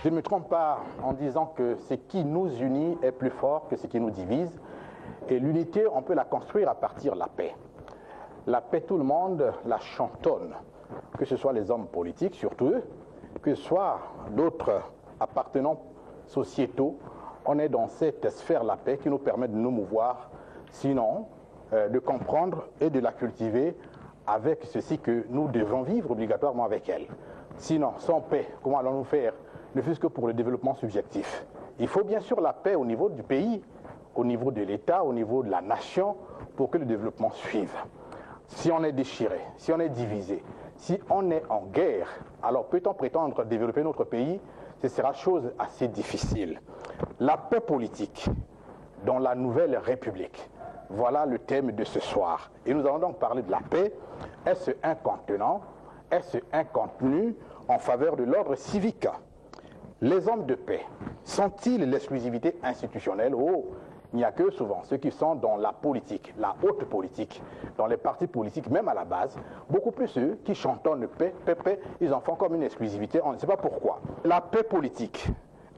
Je ne me trompe pas en disant que ce qui nous unit est plus fort que ce qui nous divise. Et l'unité, on peut la construire à partir de la paix. La paix, tout le monde la chantonne, que ce soit les hommes politiques, surtout eux, que ce soit d'autres appartenants sociétaux. On est dans cette sphère de la paix qui nous permet de nous mouvoir, sinon de comprendre et de la cultiver avec ceci que nous devons vivre obligatoirement avec elle. Sinon, sans paix, comment allons-nous faire, ne fût-ce que pour le développement subjectif? Il faut bien sûr la paix au niveau du pays, au niveau de l'État, au niveau de la nation, pour que le développement suive. Si on est déchiré, si on est divisé, si on est en guerre, alors peut-on prétendre développer notre pays? Ce sera chose assez difficile. La paix politique dans la nouvelle République, voilà le thème de ce soir. Et nous allons donc parler de la paix. Est-ce un contenant? Est-ce un contenu en faveur de l'ordre civique? Les hommes de paix sont-ils l'exclusivité institutionnelle? Oh, il n'y a que souvent ceux qui sont dans la politique, la haute politique, dans les partis politiques, même à la base, beaucoup plus ceux qui chantonnent paix, paix, paix, ils en font comme une exclusivité, on ne sait pas pourquoi. La paix politique,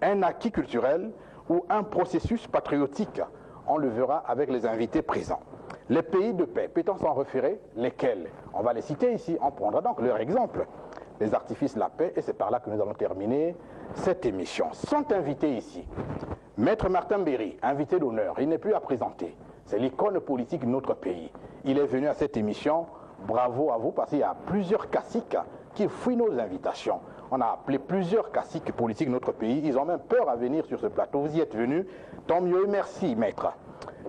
un acquis culturel ou un processus patriotique, on le verra avec les invités présents. Les pays de paix, peut-on s'en référer? Lesquels? On va les citer ici, on prendra donc leur exemple. Les artifices de la paix, et c'est par là que nous allons terminer cette émission. Sont invités ici Maître Martin Berry, invité d'honneur, il n'est plus à présenter. C'est l'icône politique de notre pays. Il est venu à cette émission, bravo à vous, parce qu'il y a plusieurs caciques qui fuient nos invitations. On a appelé plusieurs caciques politiques de notre pays, ils ont même peur à venir sur ce plateau. Vous y êtes venus, tant mieux, merci maître.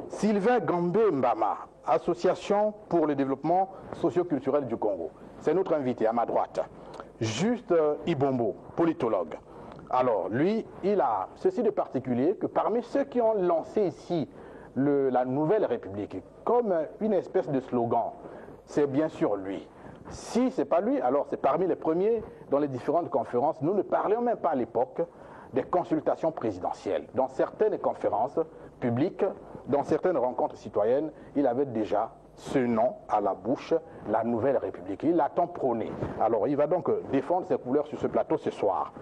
Sylvain Gambé Mbama, Association pour le développement socio-culturel du Congo. C'est notre invité à ma droite. Juste Ibombo, politologue. Alors, lui, il a ceci de particulier que parmi ceux qui ont lancé ici la Nouvelle République, comme une espèce de slogan, c'est bien sûr lui. Si ce n'est pas lui, alors c'est parmi les premiers dans les différentes conférences. Nous ne parlions même pas à l'époque des consultations présidentielles. Dans certaines conférences publiques, dans certaines rencontres citoyennes, il avait déjà ce nom à la bouche, la Nouvelle République. Il l'a tant prôné. Alors, il va donc défendre ses couleurs sur ce plateau ce soir.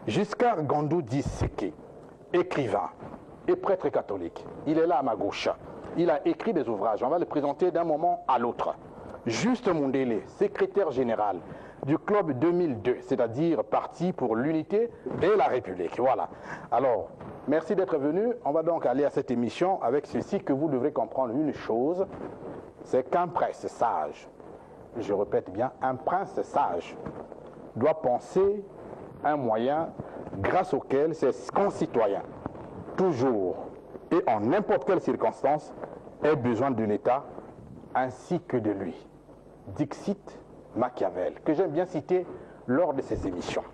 Giscard Gandou Disseke, écrivain et prêtre catholique. Il est là à ma gauche. Il a écrit des ouvrages. On va les présenter d'un moment à l'autre. Juste Mundele, secrétaire général du Club 2002, c'est-à-dire Parti pour l'unité et la République. Voilà. Alors, merci d'être venu. On va donc aller à cette émission avec ceci que vous devrez comprendre une chose, c'est qu'un prince sage, je répète bien, un prince sage doit penser un moyen grâce auquel ses concitoyens, toujours et en n'importe quelle circonstance, aient besoin de l'État ainsi que de lui. Dixit Machiavel, que j'aime bien citer lors de ces émissions.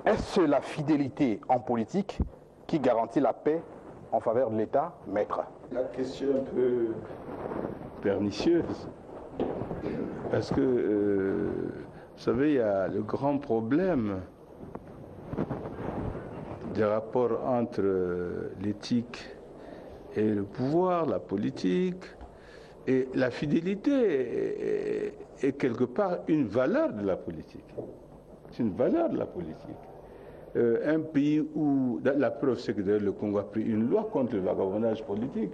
Est-ce la fidélité en politique qui garantit la paix en faveur de l'État, maître? La question est un peu pernicieuse, parce que, vous savez, il y a le grand problème des rapports entre l'éthique et le pouvoir, la politique, et la fidélité est quelque part une valeur de la politique. C'est une valeur de la politique. Un pays où, la preuve c'est que le Congo a pris une loi contre le vagabondage politique,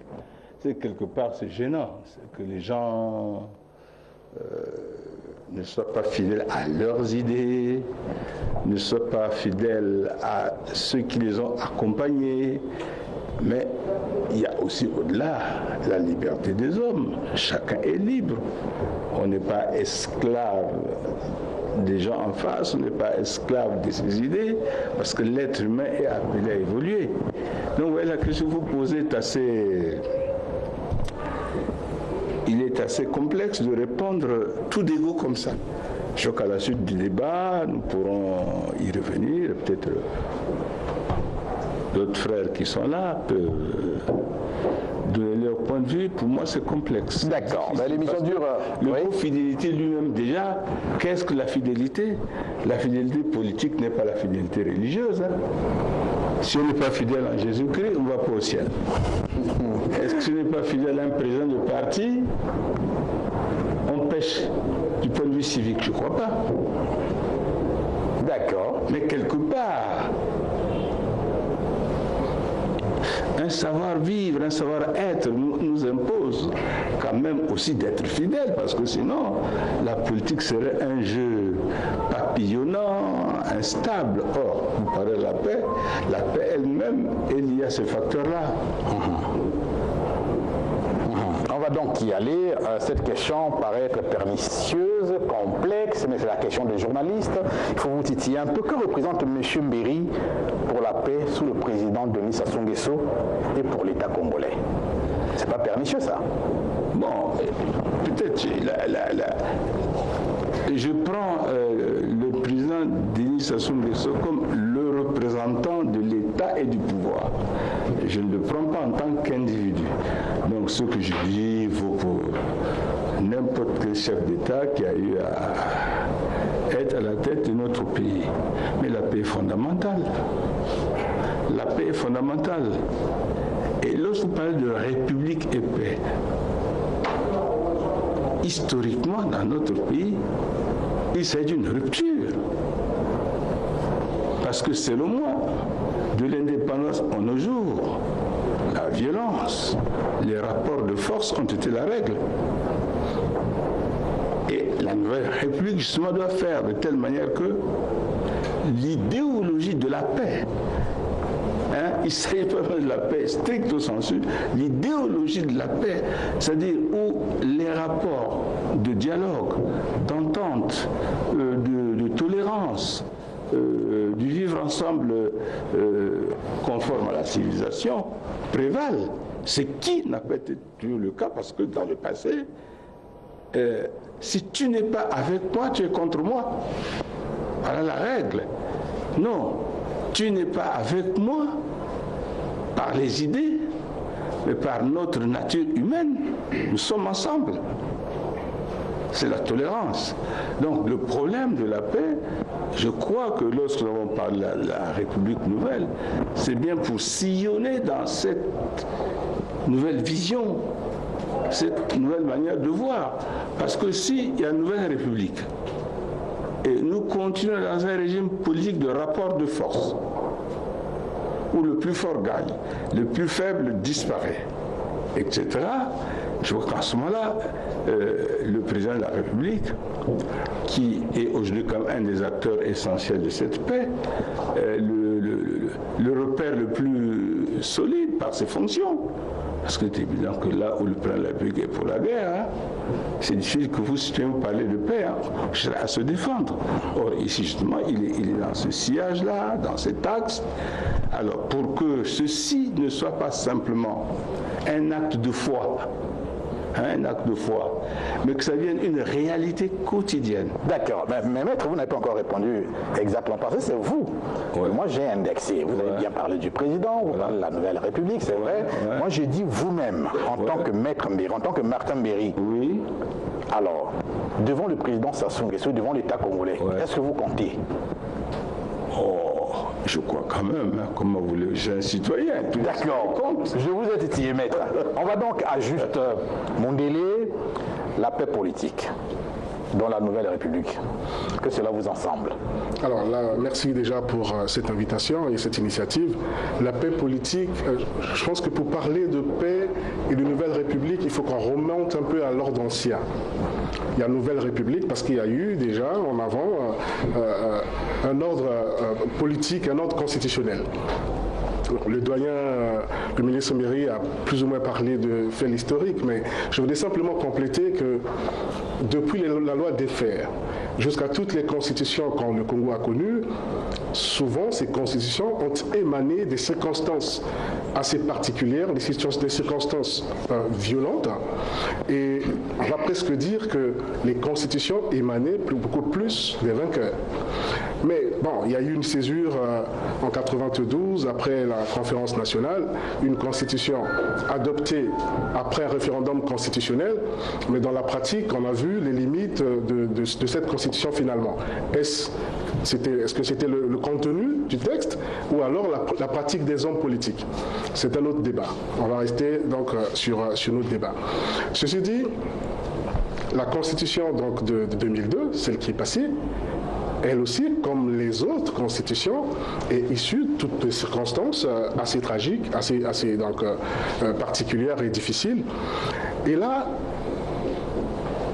c'est quelque part c'est gênant, que les gens ne soient pas fidèles à leurs idées, ne soient pas fidèles à ceux qui les ont accompagnés. Mais il y a aussi au-delà la liberté des hommes. Chacun est libre. On n'est pas esclave des gens en face, on n'est pas esclave de ses idées, parce que l'être humain est appelé à évoluer. Donc voilà, la question que vous posez est assez complexe de répondre tout d'ego comme ça. Je crois qu'à la suite du débat, nous pourrons y revenir, peut-être d'autres frères qui sont là peuvent donner leur point de vue. Pour moi, c'est complexe. D'accord. L'émission dure. Le mot fidélité lui-même, déjà, qu'est-ce que la fidélité? La fidélité politique n'est pas la fidélité religieuse. Hein. Si on n'est pas fidèle à Jésus-Christ, on ne va pas au ciel. Est-ce que si on n'est pas fidèle à un président de parti, on pêche du point de vue civique? Je ne crois pas. D'accord. Mais quelque part, un savoir-vivre, un savoir-être nous impose quand même aussi d'être fidèles, parce que sinon, la politique serait un jeu papillonnant, instable. Or, vous parlez de la paix elle-même est liée à ce facteur-là. On va donc y aller. Cette question paraît être pernicieuse, complexe, mais c'est la question des journalistes. Il faut vous titiller un peu. Que représente M. Mbéri pour la paix sous le président Denis Sassou Nguesso et pour l'État congolais? C'est pas pernicieux, ça? Bon, peut-être je prends le président Denis Sassou Nguesso comme le représentant de l'État et du pouvoir. Je ne le prends pas en tant qu'individu. Donc ce que je dis vaut pour n'importe quel chef d'État qui a eu à être à la tête de notre pays. Mais la paix est fondamentale. La paix est fondamentale. Et lorsque vous parlez de république et paix, historiquement, dans notre pays, il s'agit d'une rupture. Parce que selon moi, de l'indépendance en nos jours, la violence, les rapports de force ont été la règle. Et la nouvelle République, justement, doit faire de telle manière que l'idéologie de la paix, il ne s'agit pas de la paix stricto sensu, l'idéologie de la paix, c'est-à-dire où les rapports de dialogue, d'entente, de tolérance, du vivre ensemble conforme à la civilisation prévalent. Ce qui n'a pas été toujours le cas, parce que dans le passé, si tu n'es pas avec moi, tu es contre moi. Voilà la règle. Non, tu n'es pas avec moi par les idées, mais par notre nature humaine. Nous sommes ensemble. C'est la tolérance. Donc le problème de la paix, je crois que lorsque nous avons parlé de la République nouvelle, c'est bien pour sillonner dans cette nouvelle vision, cette nouvelle manière de voir. Parce que s'il y a une nouvelle République, et nous continuons dans un régime politique de rapport de force, où le plus fort gagne, le plus faible disparaît, etc., je vois qu'en ce moment-là, le président de la République, qui est aujourd'hui comme un des acteurs essentiels de cette paix, le repère le plus solide par ses fonctions. Parce que c'est évident que là où le président de la République est pour la guerre, c'est difficile que vous, si vous parlez de paix, à se défendre. Or, ici, justement, il est dans ce sillage-là, dans cet axe. Alors, pour que ceci ne soit pas simplement un acte de foi, mais que ça devienne une réalité quotidienne. D'accord, mais maître, vous n'avez pas encore répondu exactement parce que c'est vous. Ouais. Moi j'ai indexé, vous avez bien parlé du président, vous parlez de la nouvelle République, c'est vrai. Ouais. Moi j'ai dit vous-même, en tant que maître Mbéri, en tant que Martin Mbéri. Oui. Alors, devant le président Sassou Nguesso, devant l'État congolais, est-ce que vous comptez? Je crois quand même, comment vous voulez, j'ai un citoyen. D'accord, je vous ai titillé, maître. On va donc à juste mon délai, la paix politique dans la nouvelle République. Que cela vous ensemble? Alors là, merci déjà pour cette invitation et cette initiative. La paix politique, je pense que pour parler de paix et de nouvelle République, il faut qu'on remonte un peu à l'ordre ancien. Il y a Nouvelle République parce qu'il y a eu déjà en avant un ordre politique, un ordre constitutionnel. Le doyen, le ministre Mbéri a plus ou moins parlé de faits historiques, mais je voudrais simplement compléter que depuis la loi des Fers jusqu'à toutes les constitutions que le Congo a connues, souvent ces constitutions ont émané des circonstances assez particulières, des circonstances violentes, et on va presque dire que les constitutions émanaient beaucoup plus des vainqueurs. Mais bon, il y a eu une césure en 92, après la conférence nationale, une constitution adoptée après un référendum constitutionnel, mais dans la pratique, on a vu les limites de cette constitution finalement. Est-ce que c'était le contenu du texte ou alors la pratique des hommes politiques? C'est un autre débat. On va rester donc sur notre débat. Ceci dit, la constitution donc, de 2002, celle qui est passée, elle aussi, comme les autres constitutions, est issue de toutes les circonstances assez tragiques, assez particulières et difficiles. Et là,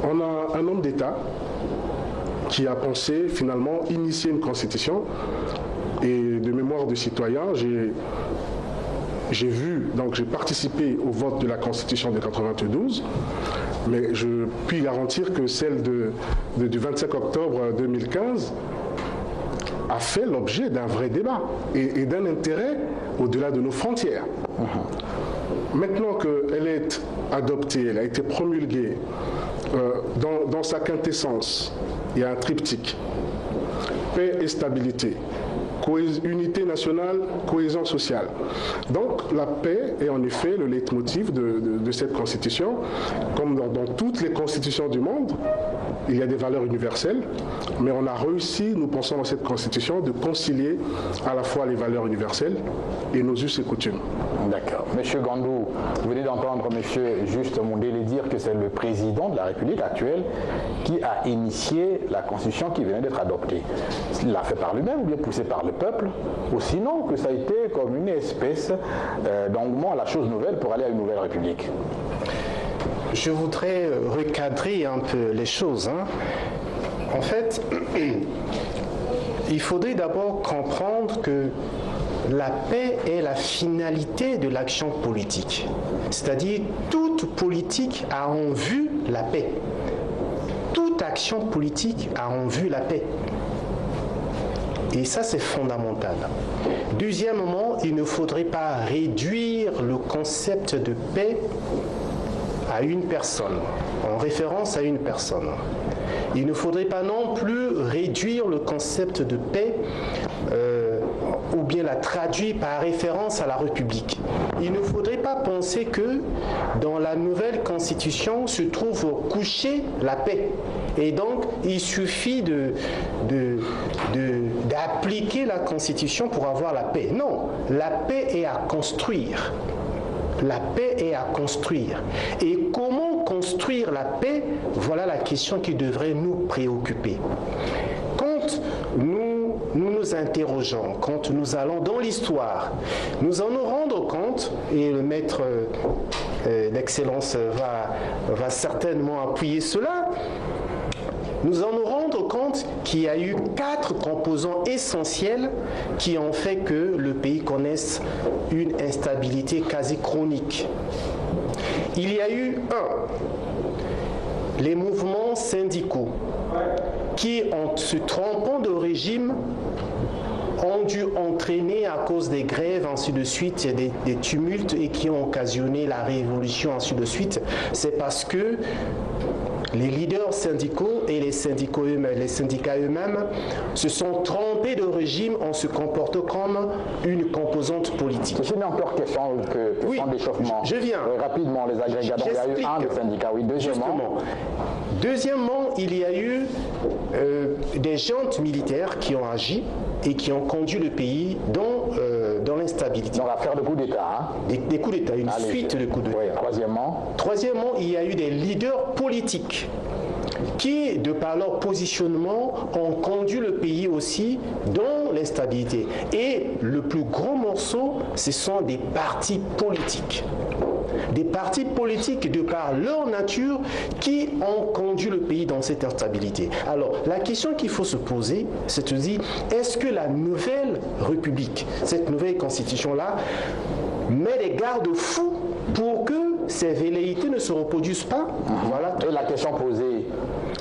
on a un homme d'État qui a pensé finalement initier une constitution. Et de mémoire de citoyen, j'ai participé au vote de la Constitution de 92, mais je puis garantir que celle du 25 octobre 2015 a fait l'objet d'un vrai débat et d'un intérêt au-delà de nos frontières. Maintenant qu'elle est adoptée, elle a été promulguée, dans sa quintessence, il y a un triptyque: paix et stabilité, unité nationale, cohésion sociale. Donc la paix est en effet le leitmotiv de cette constitution. Comme dans toutes les constitutions du monde, il y a des valeurs universelles, mais on a réussi, nous pensons dans cette constitution, de concilier à la fois les valeurs universelles et nos us et coutumes. D'accord. Monsieur Gandou, vous venez d'entendre Monsieur Juste Mondélé dire que c'est le président de la République actuelle qui a initié la constitution qui venait d'être adoptée. Il l'a fait par lui-même ou bien poussé par le peuple, ou sinon que ça a été comme une espèce d'engouement à la chose nouvelle pour aller à une nouvelle République? Je voudrais recadrer un peu les choses. En fait, il faudrait d'abord comprendre que la paix est la finalité de l'action politique. C'est-à-dire, toute politique a en vue la paix. Toute action politique a en vue la paix. Et ça, c'est fondamental. Deuxièmement, il ne faudrait pas réduire le concept de paix à une personne, en référence à une personne. Il ne faudrait pas non plus réduire le concept de paix ou bien la traduire par référence à la République. Il ne faudrait pas penser que dans la nouvelle Constitution se trouve couchée la paix. Et donc, il suffit d'appliquer la Constitution pour avoir la paix. Non, la paix est à construire. La paix est à construire. Et comment construire la paix? Voilà la question qui devrait nous préoccuper. Quand nous interrogeons, quand nous allons dans l'histoire, nous allons nous rendre compte, et le maître d'Excellence va certainement appuyer cela, nous allons nous rendre compte qu'il y a eu 4 composants essentiels qui ont fait que le pays connaisse une instabilité quasi chronique. Il y a eu les mouvements syndicaux qui, en se trompant de régime, ont dû entraîner à cause des grèves, ainsi de suite, des tumultes et qui ont occasionné la révolution, ainsi de suite. C'est parce que les leaders syndicaux et les syndicats eux-mêmes se sont trompés de régime en se comportant comme une composante politique. Je mets encore question d'échauffement. Je viens. Rapidement, les agrégats. Donc, il y a eu un des syndicats, oui. Deuxièmement, il y a eu des juntes militaires qui ont agi et qui ont conduit le pays dans l'instabilité. Donc, l'affaire de coup d'État. Des coups d'État, une suite de coups d'État. Oui, Troisièmement, il y a eu des leaders politiques qui, de par leur positionnement, ont conduit le pays aussi dans l'instabilité. Et le plus gros morceau, ce sont des partis politiques. Des partis politiques, de par leur nature, qui ont conduit le pays dans cette instabilité. Alors, la question qu'il faut se poser, c'est de dire, est-ce que la nouvelle République, cette nouvelle constitution-là, met des garde-fous pour que ces velléités ne se reproduisent pas? Voilà. Et la question posée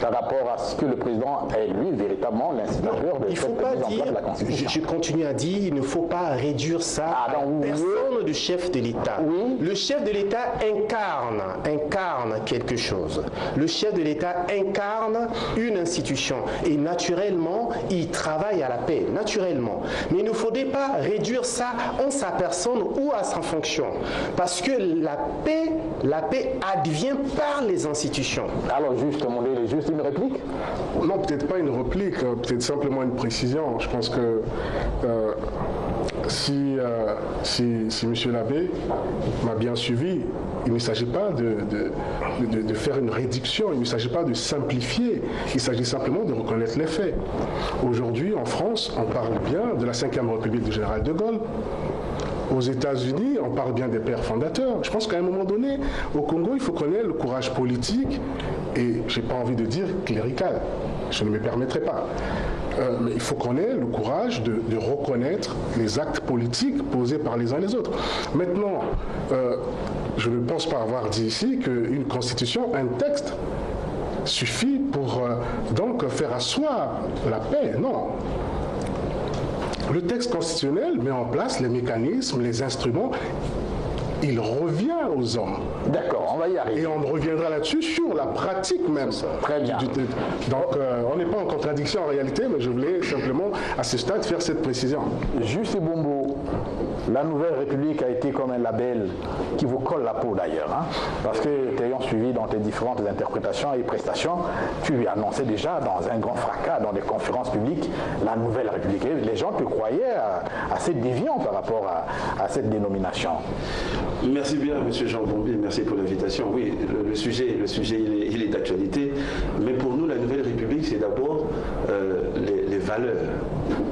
par rapport à ce que le président est, lui, véritablement l'instigateur de cette mise en place de la Constitution. Je continue à dire, il ne faut pas réduire ça à la personne du chef de l'État. Oui. Le chef de l'État incarne quelque chose. Le chef de l'État incarne une institution. Et naturellement, il travaille à la paix, naturellement. Mais il ne faudrait pas réduire ça en sa personne ou à sa fonction. Parce que la paix advient par les institutions. Alors, justement, juste une réplique? Non, peut-être pas une réplique, peut-être simplement une précision. Je pense que si M. l'abbé m'a bien suivi, il ne s'agit pas de faire une réduction, il ne s'agit pas de simplifier, il s'agit simplement de reconnaître les faits. Aujourd'hui, en France, on parle bien de la 5e République du général de Gaulle. Aux États-Unis, on parle bien des pères fondateurs. Je pense qu'à un moment donné, au Congo, il faut connaître le courage politique et, je n'ai pas envie de dire clérical, je ne me permettrai pas. Mais il faut qu'on ait le courage de reconnaître les actes politiques posés par les uns et les autres. Maintenant, je ne pense pas avoir dit ici qu'une constitution, un texte, suffit pour donc faire asseoir la paix. Non. Le texte constitutionnel met en place les mécanismes, les instruments. Il revient aux hommes. D'accord, on va y arriver. Et on reviendra là-dessus sur la pratique même. Très bien. Donc, on n'est pas en contradiction en réalité, mais je voulais simplement, à ce stade, faire cette précision. Juste Bombo, la Nouvelle République a été comme un label qui vous colle la peau d'ailleurs. Hein, parce que, t'ayant suivi dans tes différentes interprétations et prestations, tu annonçais déjà dans un grand fracas, dans des conférences publiques, la Nouvelle République. Et les gens te croyaient assez déviants par rapport à cette dénomination. Merci bien, M. Jean Bombi, merci pour l'invitation. Oui, le sujet il est d'actualité, mais pour nous, la Nouvelle République, c'est d'abord les valeurs.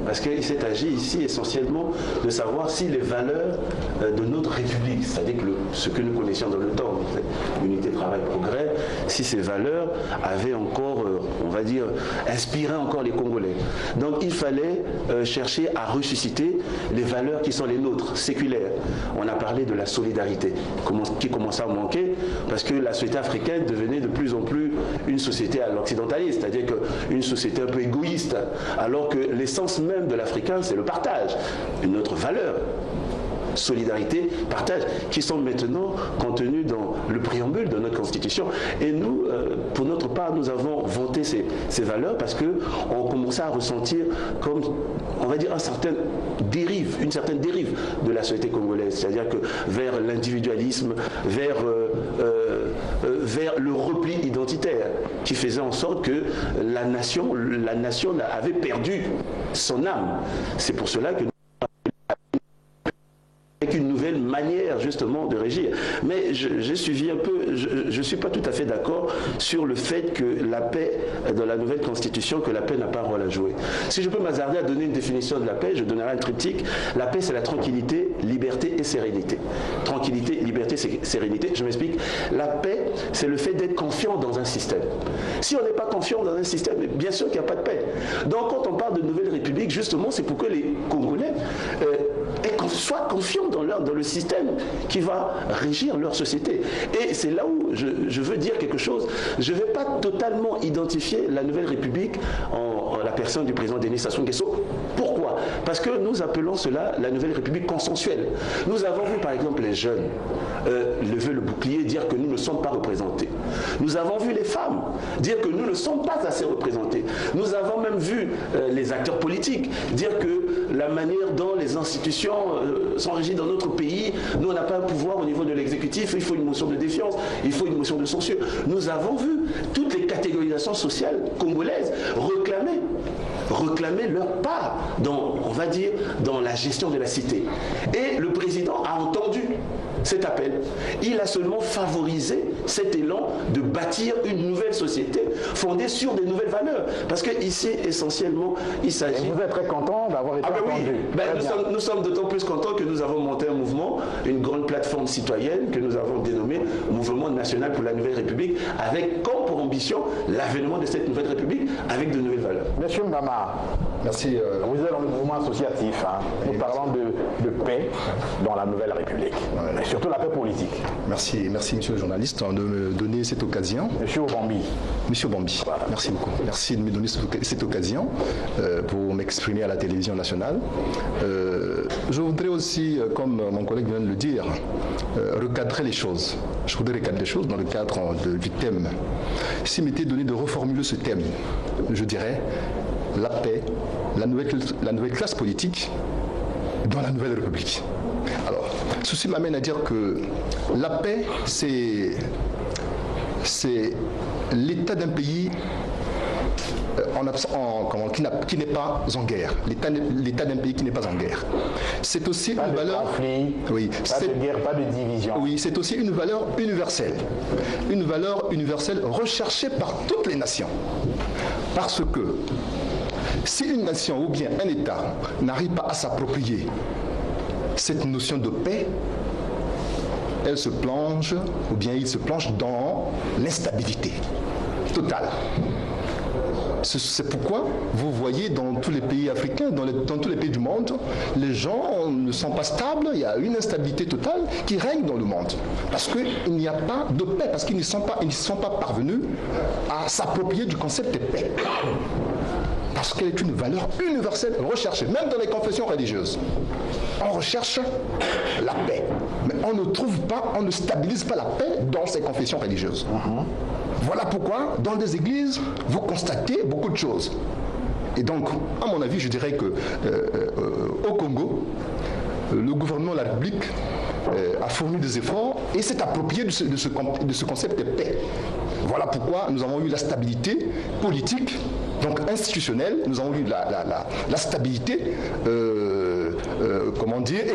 Parce qu'il s'est agi ici essentiellement de savoir si les valeurs de notre République, c'est-à-dire ce que nous connaissions dans le temps, l'unité, travail, progrès, si ces valeurs avaient encore, on va dire, inspiré encore les Congolais. Donc il fallait chercher à ressusciter les valeurs qui sont les nôtres, séculaires. On a parlé de la solidarité, qui commençait à manquer, parce que la société africaine devenait de plus en plus une société à l'occidentaliste, c'est-à-dire une société un peu égoïste, alors que l'essence même de l'Africain, c'est le partage, une autre valeur. Solidarité, partage, qui sont maintenant contenus dans le préambule de notre Constitution. Et nous, pour notre part, nous avons voté ces valeurs parce qu'on commençait à ressentir comme, on va dire, une certaine dérive de la société congolaise. C'est-à-dire que vers l'individualisme, vers le repli identitaire, qui faisait en sorte que la nation avait perdu son âme. C'est pour cela que avec une nouvelle manière justement de régir. Mais j'ai suivi un peu, je ne suis pas tout à fait d'accord sur le fait que la paix, dans la nouvelle constitution, que la paix n'a pas un rôle à jouer. Si je peux m'hasarder à donner une définition de la paix, je donnerai un triptyque. La paix, c'est la tranquillité, liberté et sérénité. Tranquillité, liberté, sérénité. Je m'explique. La paix, c'est le fait d'être confiant dans un système. Si on n'est pas confiant dans un système, bien sûr qu'il n'y a pas de paix. Donc quand on parle de nouvelle république, justement, c'est pour que les Congolais soient confiants dans le système qui va régir leur société. Et c'est là où je veux dire quelque chose. Je ne vais pas totalement identifier la Nouvelle République en la personne du président Denis Sassou Nguesso. Pourquoi? Parce que nous appelons cela la Nouvelle République consensuelle. Nous avons vu par exemple les jeunes lever le bouclier, dire que nous ne sommes pas représentés. Nous avons vu les femmes dire que nous ne sommes pas assez représentés. Nous avons même vu les acteurs politiques dire que la manière dont les institutions sont régies dans notre pays, nous on n'a pas un pouvoir au niveau de l'exécutif, il faut une motion de défiance, il faut une motion de censure. Nous avons vu toutes les catégorisations sociales congolaises réclamer leur part dans, on va dire, dans la gestion de la cité. Et le président a entendu cet appel. Il a seulement favorisé cet élan de bâtir une nouvelle société fondée sur des nouvelles valeurs. Parce qu'ici, essentiellement, il s'agit... Et vous êtes très content d'avoir été entendu. Oui. Nous sommes d'autant plus contents que nous avons monté un mouvement, une grande plateforme citoyenne que nous avons dénommée Mouvement national pour la Nouvelle République, avec comme pour ambition l'avènement de cette Nouvelle République avec de nouvelles valeurs. Monsieur Mbama, merci. Vous êtes dans le mouvement associatif. Nous parlons de paix dans la Nouvelle République. Ouais. Et surtout la paix politique. Merci monsieur le journaliste de me donner cette occasion. Monsieur Bambi. Monsieur Bambi, voilà. Merci beaucoup. Merci de me donner cette occasion pour m'exprimer à la télévision nationale. Je voudrais aussi, comme mon collègue vient de le dire, recadrer les choses. Je voudrais recadrer les choses dans le cadre du thème. S'il m'était donné de reformuler ce thème, je dirais la paix, la nouvelle classe politique dans la Nouvelle République. Alors, ceci m'amène à dire que la paix, c'est l'état d'un pays qui n'est pas en guerre, l'état d'un pays qui n'est pas en guerre. C'est aussi pas une de valeur. Conflit, Oui, pas de guerre, pas de division. Oui, c'est aussi une valeur universelle. Une valeur universelle recherchée par toutes les nations. Parce que si une nation ou bien un État n'arrive pas à s'approprier cette notion de paix, elle se plonge, ou bien il se plonge dans l'instabilité totale. C'est pourquoi vous voyez dans tous les pays africains, dans tous les pays du monde, les gens ne sont pas stables, il y a une instabilité totale qui règne dans le monde. Parce qu'il n'y a pas de paix, parce qu'ils ne sont pas parvenus à s'approprier du concept de paix. Parce qu'elle est une valeur universelle recherchée, même dans les confessions religieuses. On recherche la paix, mais on ne trouve pas, on ne stabilise pas la paix dans ces confessions religieuses. Voilà pourquoi, dans des églises, vous constatez beaucoup de choses. Et donc, à mon avis, je dirais que au Congo, le gouvernement de la République a fourni des efforts et s'est approprié de ce concept de paix. Voilà pourquoi nous avons eu la stabilité politique, donc institutionnelle, nous avons eu la stabilité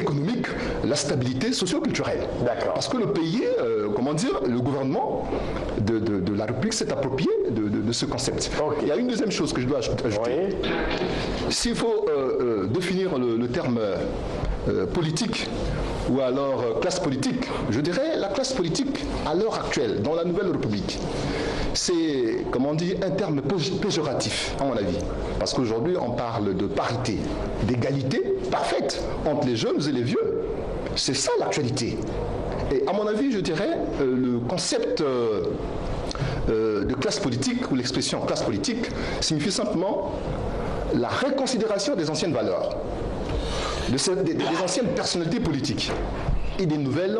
économique, la stabilité socio-culturelle. D'accord. Parce que le pays, le gouvernement de la République s'est approprié de ce concept. Okay. Il y a une deuxième chose que je dois ajouter. Oui. S'il faut définir le terme politique, ou alors classe politique, je dirais la classe politique à l'heure actuelle, dans la Nouvelle République, c'est, un terme péjoratif, à mon avis. Parce qu'aujourd'hui, on parle de parité, d'égalité parfaite entre les jeunes et les vieux. C'est ça l'actualité. Et à mon avis, je dirais, le concept de classe politique, ou l'expression classe politique, signifie simplement la réconsidération des anciennes valeurs, des anciennes personnalités politiques et des nouvelles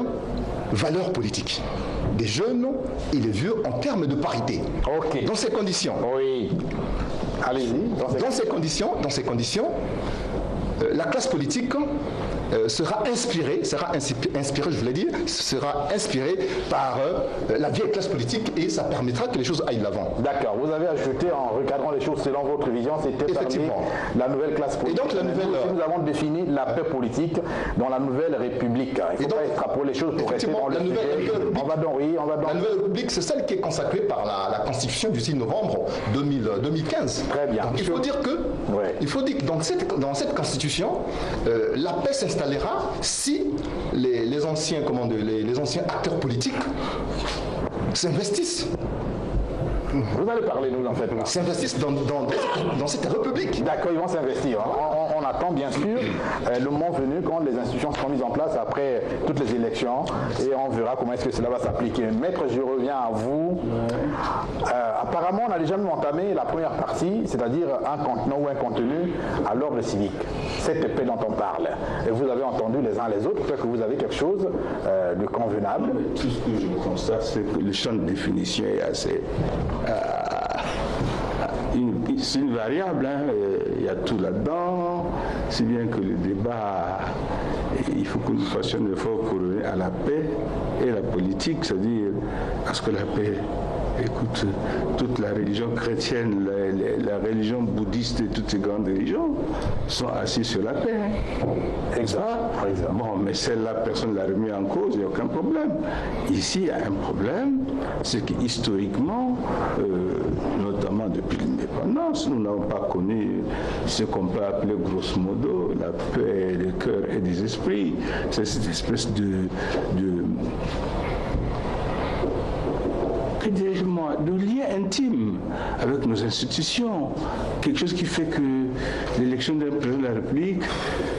valeurs politiques, des jeunes et des vieux en termes de parité. Ok. Dans ces conditions, Oui. Allez-y. dans ces conditions, la classe politique sera inspirée, je voulais dire, sera inspirée par la vieille classe politique et ça permettra que les choses aillent de l'avant. D'accord. Vous avez ajouté, en recadrant les choses selon votre vision, c'était parmi la nouvelle classe politique. Et donc la nouvelle... Nous avons défini la paix politique dans la nouvelle République. Il ne faut pas extrapoler les choses pour rester dans le sujet. On va dans... La nouvelle République, c'est celle qui est consacrée par la Constitution du 6 novembre 2015. Très bien. Donc, il faut dire que dans cette Constitution, la paix s'installera si les anciens acteurs politiques s'investissent. Vous allez parler, nous, en fait. S'investissent dans cette République. D'accord, ils vont s'investir. On attend, bien sûr, le moment venu quand les institutions seront mises en place après toutes les élections et on verra comment est-ce que cela va s'appliquer. Maître, je reviens à vous. Apparemment, on n'a déjà entamé la première partie, c'est-à-dire un contenant ou un contenu à l'ordre civique. Cette paix dont on parle. Et vous avez entendu les uns les autres, peut-être que vous avez quelque chose de convenable. Tout ce que je constate, c'est que le champ de définition est assez... c'est une variable, il y a tout là-dedans, si bien que le débat, il faut que nous fassions un effort pour revenir à la paix et la politique, c'est-à-dire à ce que la paix, écoute, toute la religion chrétienne, la religion bouddhiste et toutes ces grandes religions sont assises sur la paix. Exact. Bon, mais celle-là, personne ne l'a remis en cause, il n'y a aucun problème. Ici, il y a un problème, c'est que historiquement, notamment depuis l'indépendance, nous n'avons pas connu ce qu'on peut appeler grosso modo la paix des cœurs et des esprits. C'est cette espèce de lien intime avec nos institutions, quelque chose qui fait que l'élection d'un président de la République,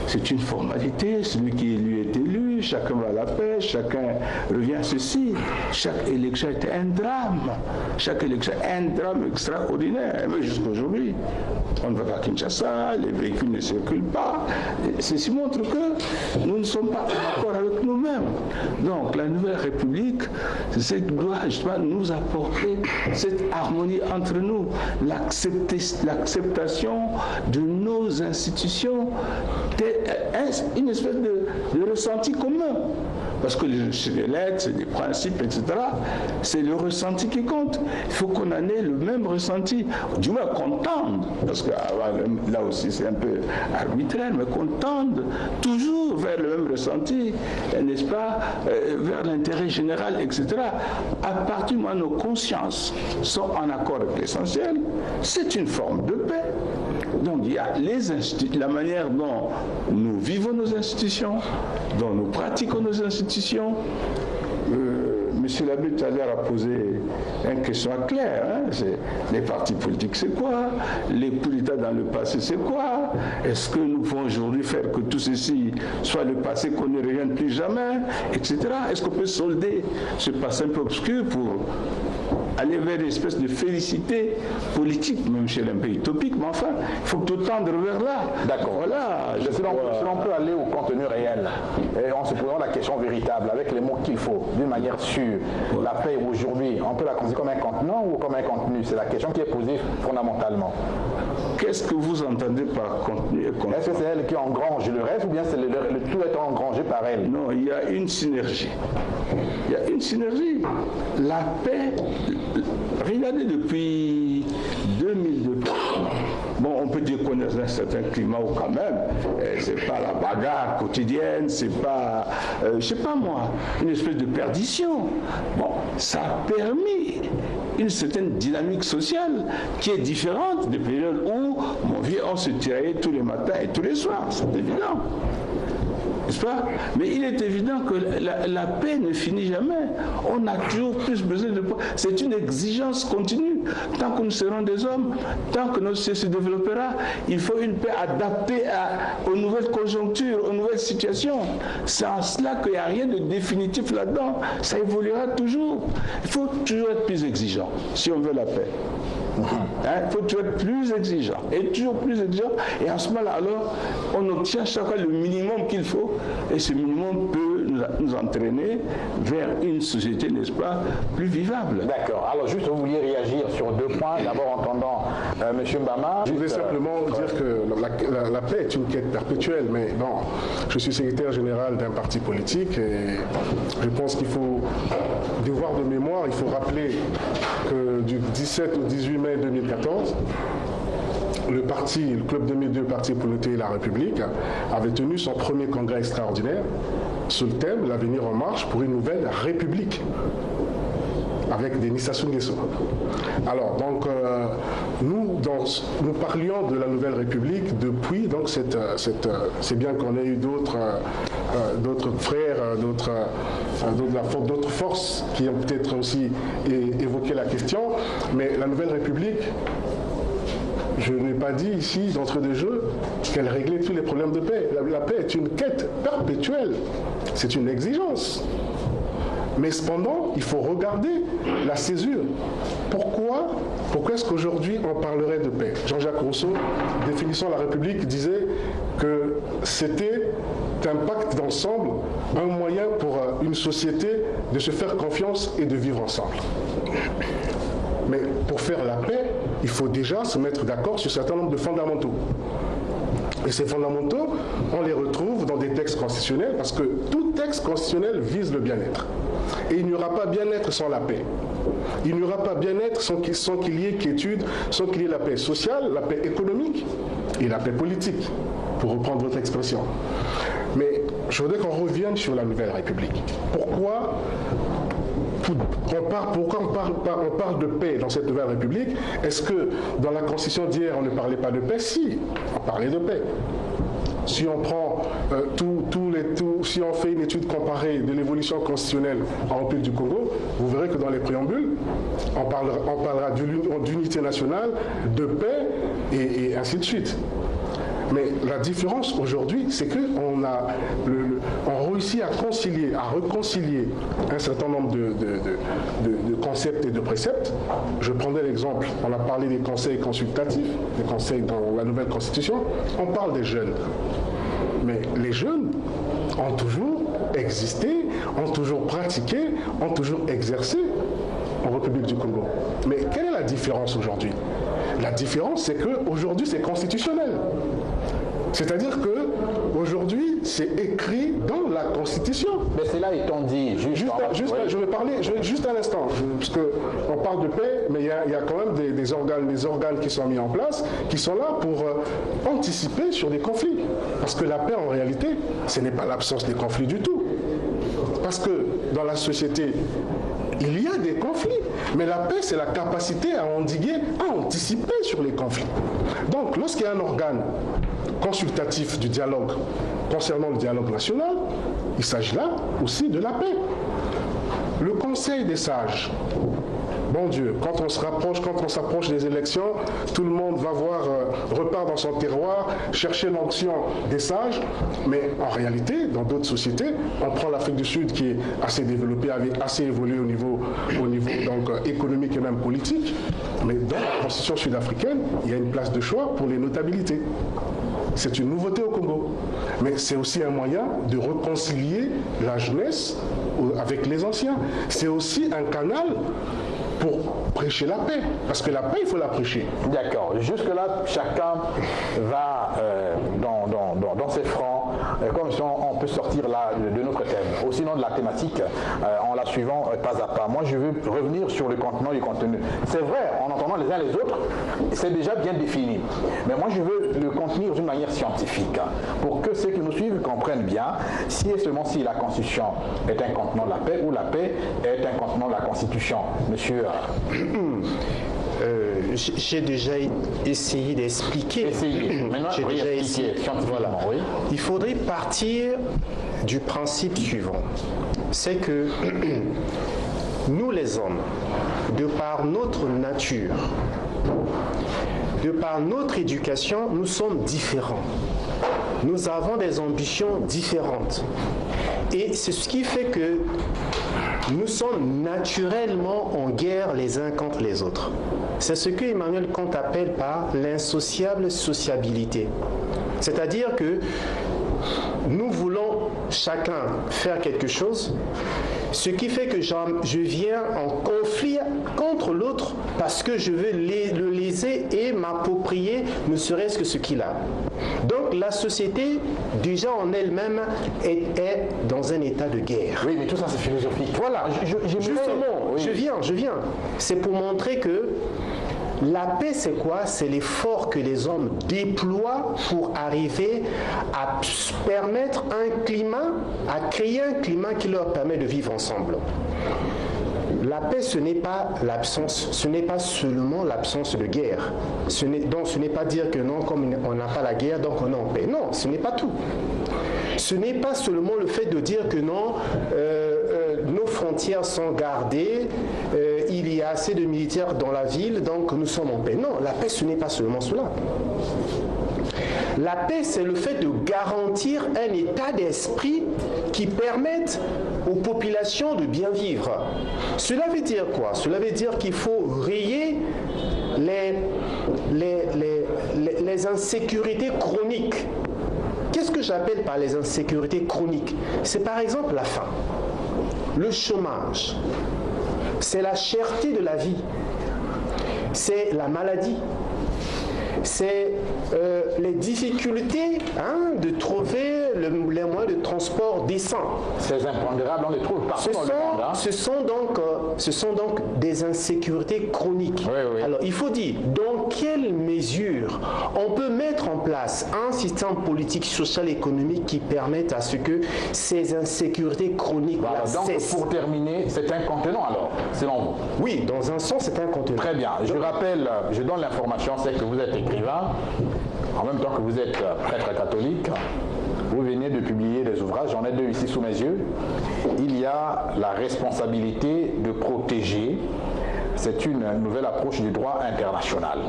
c'est une formalité, celui qui lui est élu, chacun va à la paix, chacun revient à ceci. Chaque élection est un drame, chaque élection est un drame extraordinaire, mais jusqu'aujourd'hui, on ne va pas à Kinshasa, les véhicules ne circulent pas. Ceci montre que nous ne sommes pas d'accord avec nous-mêmes. Donc la Nouvelle République, c'est ce qui doit justement nous apporter cette harmonie entre nous, l'acceptation de nos institutions une espèce de ressenti commun. Parce que c'est des lettres, c'est des principes, etc. C'est le ressenti qui compte. Il faut qu'on en ait le même ressenti. Du moins qu'on tende, parce que là aussi c'est un peu arbitraire, mais qu'on tende toujours vers le même ressenti, n'est-ce pas, vers l'intérêt général, etc. À partir du moment où nos consciences sont en accord avec l'essentiel, c'est une forme de paix. Donc il y a la manière dont nous vivons nos institutions, dont nous pratiquons nos institutions. Monsieur l'abbé tout à l'heure a posé une question claire. Les partis politiques, c'est quoi? Les coups d'État dans le passé, c'est quoi? Est-ce que nous pouvons aujourd'hui faire que tout ceci soit le passé, qu'on ne revienne plus jamais, etc. Est-ce qu'on peut solder ce passé un peu obscur pour aller vers une espèce de félicité politique, même chez un peu utopique, mais enfin, il faut tout tendre vers là. D'accord. Voilà. Si l'on peut aller au contenu réel, et en se posant la question véritable, avec les mots qu'il faut, d'une manière sûre, la paix aujourd'hui, on peut la considérer comme un contenant ou comme un contenu? C'est la question qui est posée fondamentalement. Qu'est-ce que vous entendez par contenu et contenant? Est-ce que c'est elle qui engrange le reste ou bien c'est le tout est engrangé par elle? Non, il y a une synergie. Il y a une synergie. La paix, regardez depuis 2002. Bon, on peut dire qu'on est dans un certain climat où quand même, c'est pas la bagarre quotidienne, c'est pas, je sais pas moi, une espèce de perdition. Bon, ça a permis une certaine dynamique sociale qui est différente des périodes où, mon vieux, on se tiraillait tous les matins et tous les soirs, c'est évident. N'est-ce pas? Mais il est évident que la paix ne finit jamais. On a toujours plus besoin de paix. C'est une exigence continue. Tant que nous serons des hommes, tant que notre société se développera, il faut une paix adaptée aux nouvelles conjonctures, aux nouvelles situations. C'est en cela qu'il n'y a rien de définitif là-dedans. Ça évoluera toujours. Il faut toujours être plus exigeant si on veut la paix. Il faut toujours être plus exigeant et toujours plus exigeant, et en ce moment-là, alors, on obtient chacun le minimum qu'il faut, et ce minimum peut nous entraîner vers une société, n'est-ce pas, plus vivable. D'accord. Alors, juste, vous vouliez réagir sur deux points. D'abord, entendant M. Mbama. Je voulais simplement dire que la paix est une quête perpétuelle, mais bon, je suis secrétaire général d'un parti politique, et je pense qu'il faut, devoir de mémoire, il faut rappeler que du 17 au 18 mai 2014, le Club 2002, Parti pour l'unité et la République, avait tenu son premier congrès extraordinaire sous le thème « L'avenir en marche pour une nouvelle République » avec Denis Sassou Nguesso. Alors, donc, nous parlions de la nouvelle République depuis, donc, c'est bien qu'on ait eu d'autres frères, d'autres forces qui ont peut-être aussi évoqué la question, mais la nouvelle République, je n'ai pas dit ici, d'entrée de jeu, qu'elle réglait tous les problèmes de paix. La paix est une quête perpétuelle, c'est une exigence. Mais cependant, il faut regarder la césure. Pourquoi est-ce qu'aujourd'hui on parlerait de paix? Jean-Jacques Rousseau, définissant la République, disait que c'était un pacte d'ensemble, un moyen pour une société de se faire confiance et de vivre ensemble. Mais pour faire la paix, il faut déjà se mettre d'accord sur un certain nombre de fondamentaux. Et ces fondamentaux, on les retrouve dans des textes constitutionnels, parce que tout texte constitutionnel vise le bien-être. Et il n'y aura pas bien-être sans la paix. Il n'y aura pas bien-être sans qu'il y ait quiétude, sans qu'il y ait la paix sociale, la paix économique et la paix politique, pour reprendre votre expression. Mais je voudrais qu'on revienne sur la Nouvelle République. Pourquoi on parle de paix dans cette Nouvelle République? Est-ce que dans la Constitution d'hier, on ne parlait pas de paix? Si, on parlait de paix. Si on prend si on fait une étude comparée de l'évolution constitutionnelle en République du Congo, vous verrez que dans les préambules, on parlera d'unité nationale, de paix et ainsi de suite. Mais la différence aujourd'hui, c'est qu'on a réussi à réconcilier un certain nombre de concepts et de préceptes. Je prendrai l'exemple, on a parlé des conseils consultatifs, des conseils dans la nouvelle constitution, on parle des jeunes. Mais les jeunes ont toujours existé, ont toujours pratiqué, ont toujours exercé en République du Congo. Mais quelle est la différence aujourd'hui? La différence, c'est qu'aujourd'hui, c'est constitutionnel. C'est-à-dire Aujourd'hui, c'est écrit dans la Constitution. Mais cela étant dit, je vais parler juste un instant, parce qu'on parle de paix, mais il y a quand même des organes qui sont mis en place, qui sont là pour anticiper sur des conflits. Parce que la paix, en réalité, ce n'est pas l'absence des conflits du tout. Parce que dans la société, il y a des conflits, mais la paix, c'est la capacité à endiguer, à anticiper sur les conflits. Donc, lorsqu'il y a un organe consultatif du dialogue concernant le dialogue national, il s'agit là aussi de la paix. Le Conseil des sages, bon Dieu, quand on s'approche des élections, tout le monde va repart dans son terroir, chercher l'onction des sages, mais en réalité, dans d'autres sociétés, on prend l'Afrique du Sud qui est assez développée, assez évoluée au niveau donc, économique et même politique, mais dans la constitution sud-africaine, il y a une place de choix pour les notabilités. C'est une nouveauté au Congo, mais c'est aussi un moyen de réconcilier la jeunesse avec les anciens. C'est aussi un canal pour prêcher la paix, parce que la paix, il faut la prêcher. D'accord. Jusque-là, chacun va dans ses francs, comme ça on peut sortir là de notre thème, ou sinon de la thématique, en la suivant pas à pas. Moi, je veux revenir sur le contenant et le contenu. C'est vrai, en entendant les uns les autres, c'est déjà bien défini. Mais moi, je veux le contenir d'une manière scientifique, pour que ceux qui nous suivent comprennent bien si et seulement si la Constitution est un contenant de la paix ou la paix est un contenant de la Constitution. Monsieur j'ai déjà essayé d'expliquer. J'ai déjà essayé. Voilà. Oui. Il faudrait partir du principe suivant. C'est que nous les hommes, de par notre nature, de par notre éducation, nous sommes différents. Nous avons des ambitions différentes. Et c'est ce qui fait que nous sommes naturellement en guerre les uns contre les autres. C'est ce que Emmanuel Kant appelle par l'insociable sociabilité. C'est-à-dire que nous voulons chacun faire quelque chose, ce qui fait que je viens en conflit contre l'autre parce que je veux le léser et m'approprier ne serait-ce que ce qu'il a. Donc la société, déjà en elle-même, est dans un état de guerre. Oui, mais tout ça c'est philosophique. Voilà, justement, oui. je viens. C'est pour montrer que la paix, c'est quoi? C'est l'effort que les hommes déploient pour arriver à permettre à créer un climat qui leur permet de vivre ensemble. La paix, ce n'est pas seulement l'absence de guerre. Donc ce n'est pas dire que non, comme on n'a pas la guerre, donc on est en paix. Non, ce n'est pas tout. Ce n'est pas seulement le fait de dire que non, nos frontières sont gardées, il y a assez de militaires dans la ville, donc nous sommes en paix. Non, la paix, ce n'est pas seulement cela. La paix, c'est le fait de garantir un état d'esprit qui permette aux populations de bien vivre. Cela veut dire quoi? Cela veut dire qu'il faut rayer les insécurités chroniques. Qu'est-ce que j'appelle par les insécurités chroniques? C'est par exemple la faim, le chômage, c'est la cherté de la vie, c'est la maladie, c'est les difficultés de trouver les moyens de transport décents. Ces impondérables, on les trouve partout dans le monde. Ce sont donc des insécurités chroniques. Oui, oui. Alors, il faut dire, dans quelle mesure on peut mettre en place un système politique, social et économique qui permette à ce que ces insécurités chroniques cessent. Donc, pour terminer, c'est un contenant alors, selon vous? Oui, dans un sens, c'est un contenant. Très bien. Je rappelle, je donne l'information, c'est que vous êtes écrivain, en même temps que vous êtes prêtre catholique. Vous venez de publier des ouvrages, j'en ai deux ici sous mes yeux. Il y a la responsabilité de protéger. C'est une nouvelle approche du droit international.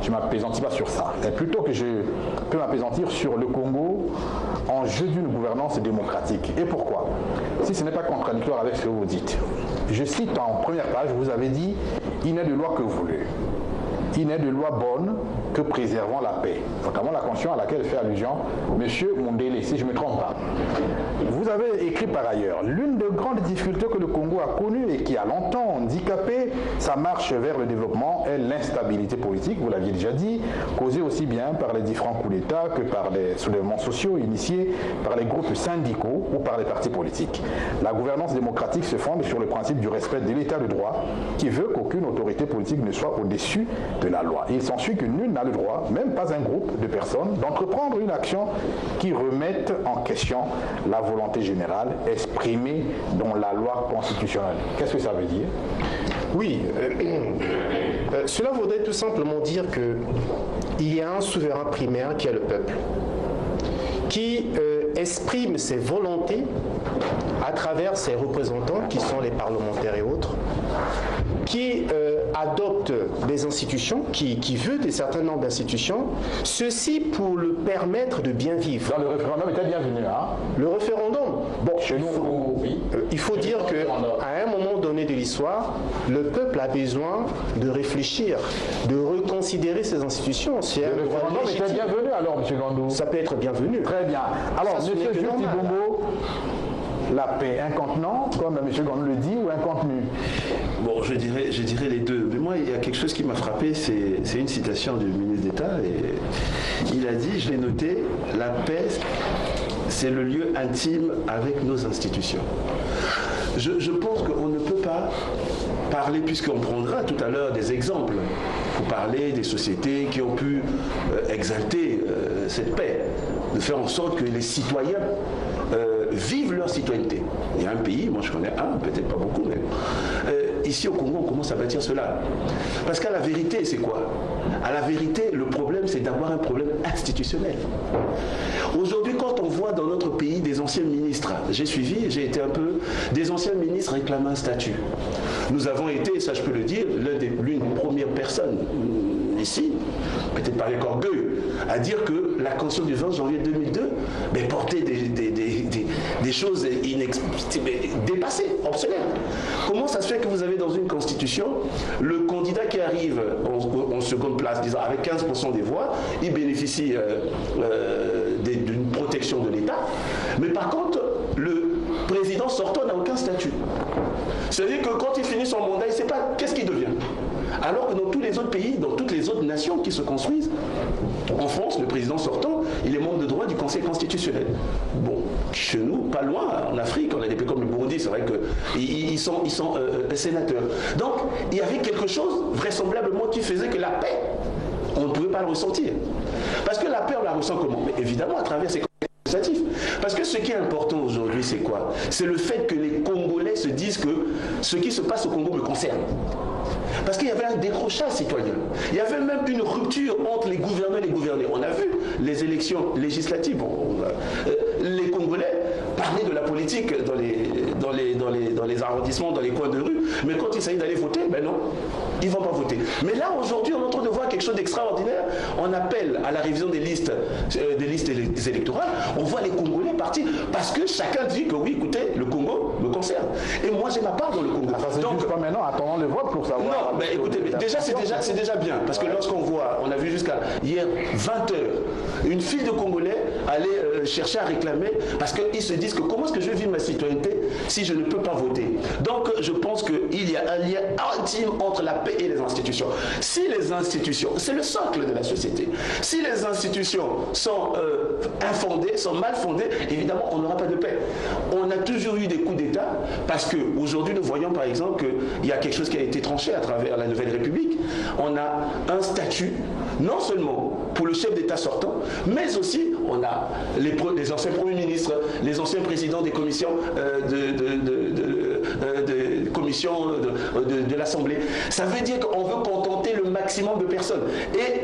Je ne m'appesantis pas sur ça. Et plutôt que je peux m'appesantir sur le Congo, enjeu d'une gouvernance démocratique. Et pourquoi? Si ce n'est pas contradictoire avec ce que vous dites. Je cite en première page, vous avez dit « Il n'est de loi que voulu. Il n'est de loi bonne que préservant la paix », notamment la Constitution à laquelle fait allusion M. Mondele, si je ne me trompe pas. Vous vous avez écrit par ailleurs, l'une des grandes difficultés que le Congo a connues et qui a longtemps handicapé sa marche vers le développement est l'instabilité politique, vous l'aviez déjà dit, causée aussi bien par les différents coups d'État que par les soulèvements sociaux initiés par les groupes syndicaux ou par les partis politiques. La gouvernance démocratique se fonde sur le principe du respect de l'état de droit qui veut qu'aucune autorité politique ne soit au-dessus de la loi. Il s'ensuit que nul n'a le droit, même pas un groupe de personnes, d'entreprendre une action qui remette en question la volonté générale exprimée dans la loi constitutionnelle. Qu'est-ce que ça veut dire? Oui, cela voudrait tout simplement dire qu'il y a un souverain primaire qui est le peuple, qui exprime ses volontés à travers ses représentants, qui sont les parlementaires et autres, qui adopte des institutions, qui veut des certains nombres d'institutions, ceci pour le permettre de bien vivre. Dans le référendum était bienvenu, hein? Le référendum, bon, chez nous, oui. Il faut dire qu'à un moment donné de l'histoire, le peuple a besoin de réfléchir, de reconsidérer ses institutions. Le référendum était bienvenu alors, M. Gandou? Ça peut être bienvenu. Très bien. Alors, Ça, M. Tibongo, la paix, un contenant, comme M. Gandou le dit, ou un contenu? Bon, je dirais les deux. Mais moi, il y a quelque chose qui m'a frappé, c'est une citation du ministre d'État. Et il a dit, je l'ai noté, la paix, c'est le lieu intime avec nos institutions. Je pense qu'on ne peut pas parler, puisqu'on prendra tout à l'heure des exemples, pour parler des sociétés qui ont pu exalter cette paix, de faire en sorte que les citoyens vivent leur citoyenneté. Il y a un pays, moi je connais un, peut-être pas beaucoup, mais ici au Congo, on commence à bâtir cela. Parce qu'à la vérité, c'est quoi? À la vérité, le problème, c'est d'avoir un problème institutionnel. Aujourd'hui, quand on voit dans notre pays des anciens ministres, j'ai été un peu, des anciens ministres réclamant un statut. Nous avons été, ça je peux le dire, l'une des premières personnes ici, peut-être pas avec orgueil, à dire que la Constitution du 20 janvier 2002 portait des choses dépassées, obsolètes. Comment ça se fait que vous avez dans une Constitution le candidat qui arrive en seconde place, disons avec 15% des voix, il bénéficie d'une protection de l'État, mais par contre, le président sortant n'a aucun statut. C'est-à-dire que quand il finit son mandat, il ne sait pas qu'est-ce qu'il devient. Alors que dans tous les autres pays, dans toutes les autres nations qui se construisent, en France, le président sortant, il est membre de droit du Conseil constitutionnel. Bon, chez nous, pas loin, en Afrique, on a des pays comme le Burundi, c'est vrai qu'ils sont sénateurs. Donc, il y avait quelque chose, vraisemblablement, qui faisait que la paix, on ne pouvait pas le ressentir. Parce que la paix, on la ressent comment? Mais évidemment, à travers ces législatifs. Parce que ce qui est important aujourd'hui, c'est quoi? C'est le fait que les Congolais se disent que ce qui se passe au Congo me concerne. Parce qu'il y avait un décrochage citoyen. Il y avait même une rupture entre les gouverneurs et les gouvernés. On a vu les élections législatives. Les Congolais parlaient de la politique dans les arrondissements, dans les coins de rue. Mais quand il s'agit d'aller voter, ben non, ils ne vont pas voter. Mais là, aujourd'hui, on est en train de voir quelque chose d'extraordinaire. On appelle à la révision des listes électorales. On voit les Congolais partir parce que chacun dit que oui, écoutez, le Congo me concerne. Et moi, j'ai ma part dans le Congo. Ça c'est juste pas maintenant, attendons le vote pour savoir. Non, mais écoutez, déjà c'est déjà bien. Parce que lorsqu'on voit, on a vu jusqu'à hier 20h, une file de Congolais aller chercher à réclamer parce qu'ils se disent que comment est-ce que je vais vivre ma citoyenneté si je ne peux pas voter. Donc je pense qu'il y a un lien intime entre la paix et les institutions. Si les institutions, c'est le socle de la société, si les institutions sont infondées, sont mal fondées, évidemment on n'aura pas de paix. On a toujours eu des coups d'État parce qu'aujourd'hui nous voyons par exemple qu'il y a quelque chose qui a été tranché à travers la Nouvelle République. On a un statut non seulement pour le chef d'État sortant, mais aussi on a les anciens premiers ministres, les anciens présidents des commissions de l'Assemblée. Ça veut dire qu'on veut contenter le maximum de personnes. Et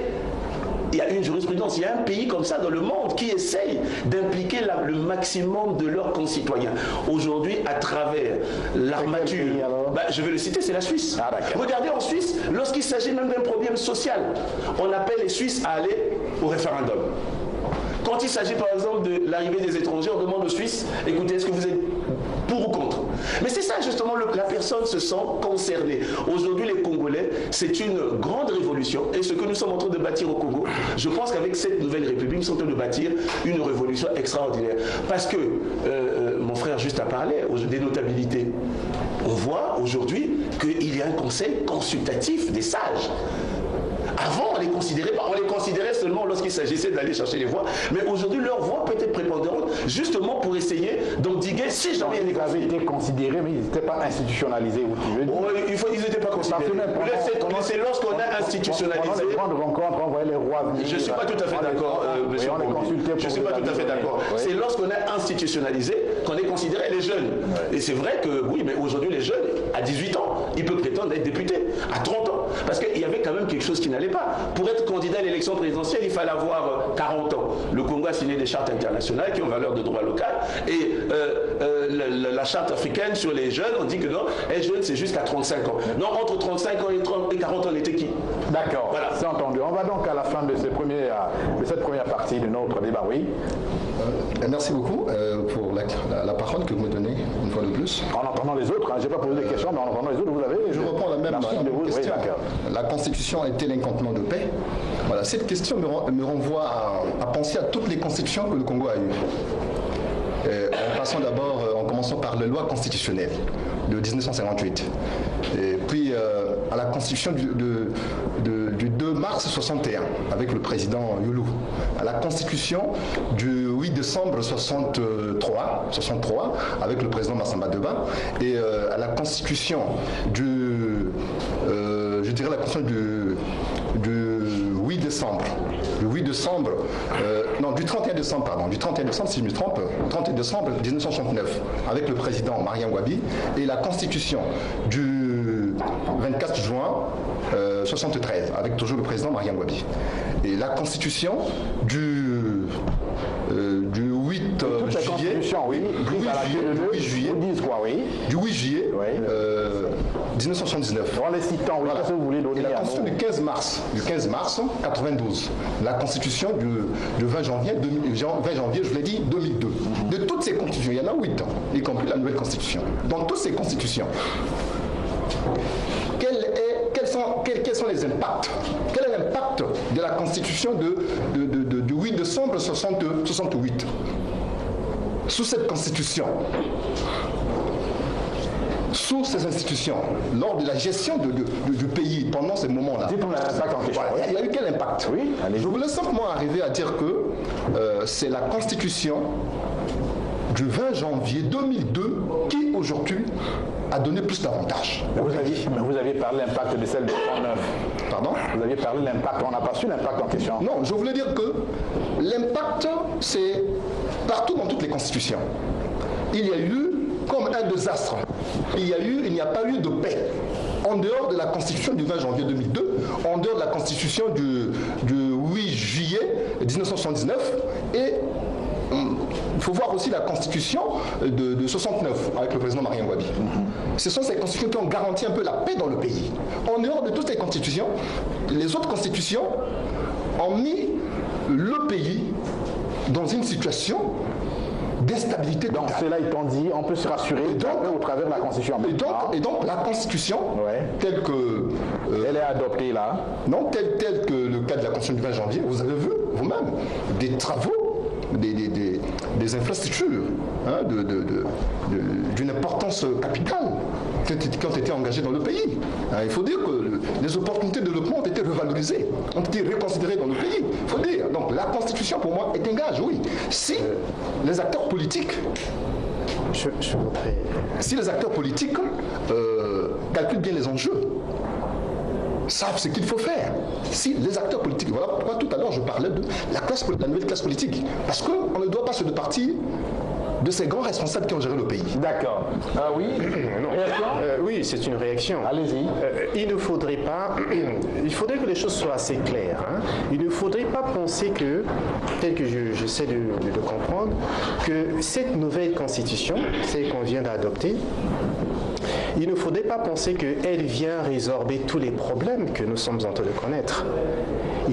il y a une jurisprudence, il y a un pays comme ça dans le monde qui essaye d'impliquer le maximum de leurs concitoyens. Aujourd'hui, à travers l'armature, je vais le citer, c'est la Suisse. Regardez en Suisse, lorsqu'il s'agit même d'un problème social, on appelle les Suisses à aller au référendum. Quand il s'agit par exemple de l'arrivée des étrangers, on demande aux Suisses, écoutez, est-ce que vous êtes pour ou contre? Mais c'est ça justement, la personne se sent concernée. Aujourd'hui, les Congolais, c'est une grande révolution. Et ce que nous sommes en train de bâtir au Congo, je pense qu'avec cette nouvelle république, nous sommes en train de bâtir une révolution extraordinaire. Parce que, mon frère juste a parlé des notabilités. On voit aujourd'hui qu'il y a un conseil consultatif des sages. Avant, on les considérait seulement lorsqu'il s'agissait d'aller chercher les voix, mais aujourd'hui, leur voix peut être prépondérante, justement pour essayer d'endiguer si jamais il y a des conflits. Ils avaient été considérés, mais ils n'étaient pas institutionnalisés, vous pouvez dire. Ils n'étaient pas considérés. C'est lorsqu'on a institutionnalisé. Pendant les grandes rencontres, on voyait les rois venir. Je ne suis pas tout à fait d'accord, monsieur. Je ne suis pas tout à fait d'accord. C'est lorsqu'on a institutionnalisé qu'on est considéré les jeunes. Et c'est vrai que, oui, mais aujourd'hui, les jeunes, à 18 ans, ils peuvent prétendre être députés. À 30 ans. Parce qu'il y avait quand même quelque chose qui n'allait pas. Pour être candidat à l'élection présidentielle, il fallait avoir 40 ans. Le Congo a signé des chartes internationales qui ont valeur de droit local. Et la charte africaine sur les jeunes, on dit que non, être jeune, c'est jusqu'à 35 ans. Non, entre 35 ans et 40 ans, on était qui? D'accord, voilà. C'est entendu. On va donc à la fin de cette première partie de notre débat, oui. Merci beaucoup pour la parole que vous me donnez une fois de plus. En entendant les autres, je n'ai pas posé des questions, mais en entendant les autres, vous avez... Je reprends la même question. Oui, la Constitution est-elle un campement de paix? Voilà, cette question me renvoie à penser à toutes les constitutions que le Congo a eues. En commençant par la loi constitutionnelle de 1958, et puis à la constitution du 2 mars 61 avec le président Youlou, à la constitution du 8 décembre 63 avec le président Massamba Deba, et à la constitution du 31 décembre, si je me trompe, 31 décembre 1969, avec le président Mariam Wabi, et la constitution du 24 juin 73, avec toujours le président Mariam Wabi. Et la constitution du 8 juillet 1979. Dans les citants, oui, voilà. Vous voulez donner et la constitution du 15 mars 92. La constitution du 20 janvier, je vous l'ai dit, 2002. De toutes ces constitutions, il y en a 8 ans, y compris la nouvelle constitution. Dans toutes ces constitutions, quels sont les impacts? Quel est l'impact de la constitution du 8 décembre 68 sous cette constitution, sous ces institutions, lors de la gestion du pays pendant ces moments-là? Il y a eu quel impact? Oui, je voulais simplement arriver à dire que c'est la constitution du 20 janvier 2002 qui aujourd'hui a donné plus d'avantages. Vous aviez parlé de l'impact de celle de 39. Pardon? Vous aviez parlé de l'impact, on n'a pas su l'impact en question. Non, je voulais dire que l'impact, c'est partout dans toutes les constitutions. Il y a eu comme un désastre. Il n'y a pas eu de paix. En dehors de la constitution du 20 janvier 2002, en dehors de la constitution du 8 juillet 1979, et il faut voir aussi la constitution de 69 avec le président Mariam Wabi. Ce sont ces constitutions qui ont garanti un peu la paix dans le pays. En dehors de toutes ces constitutions, les autres constitutions ont mis le pays dans une situation d'instabilité totale. Donc cela étant dit, on peut se rassurer au travers de la Constitution. Et donc la Constitution, telle que... elle est adoptée là. Non, telle que le cas de la Constitution du 20 janvier, vous avez vu vous-même des travaux, des infrastructures d'une importance capitale qui ont été engagées dans le pays. Il faut dire que les opportunités de développement ont été revalorisées, ont été reconsidérées dans le pays. Il faut dire. Donc la Constitution pour moi est un gage, oui. Si les acteurs politiques calculent bien les enjeux, savent ce qu'il faut faire. Si les acteurs politiques, voilà pourquoi tout à l'heure je parlais de la nouvelle classe politique, parce qu'on ne doit pas se départir de ces grands responsables qui ont géré le pays. D'accord. Oui. Oui, c'est une réaction. Allez-y. Il faudrait que les choses soient assez claires. Il ne faudrait pas penser que, tel que j'essaie de comprendre, que cette nouvelle constitution, celle qu'on vient d'adopter, il ne faudrait pas penser qu'elle vient résorber tous les problèmes que nous sommes en train de connaître.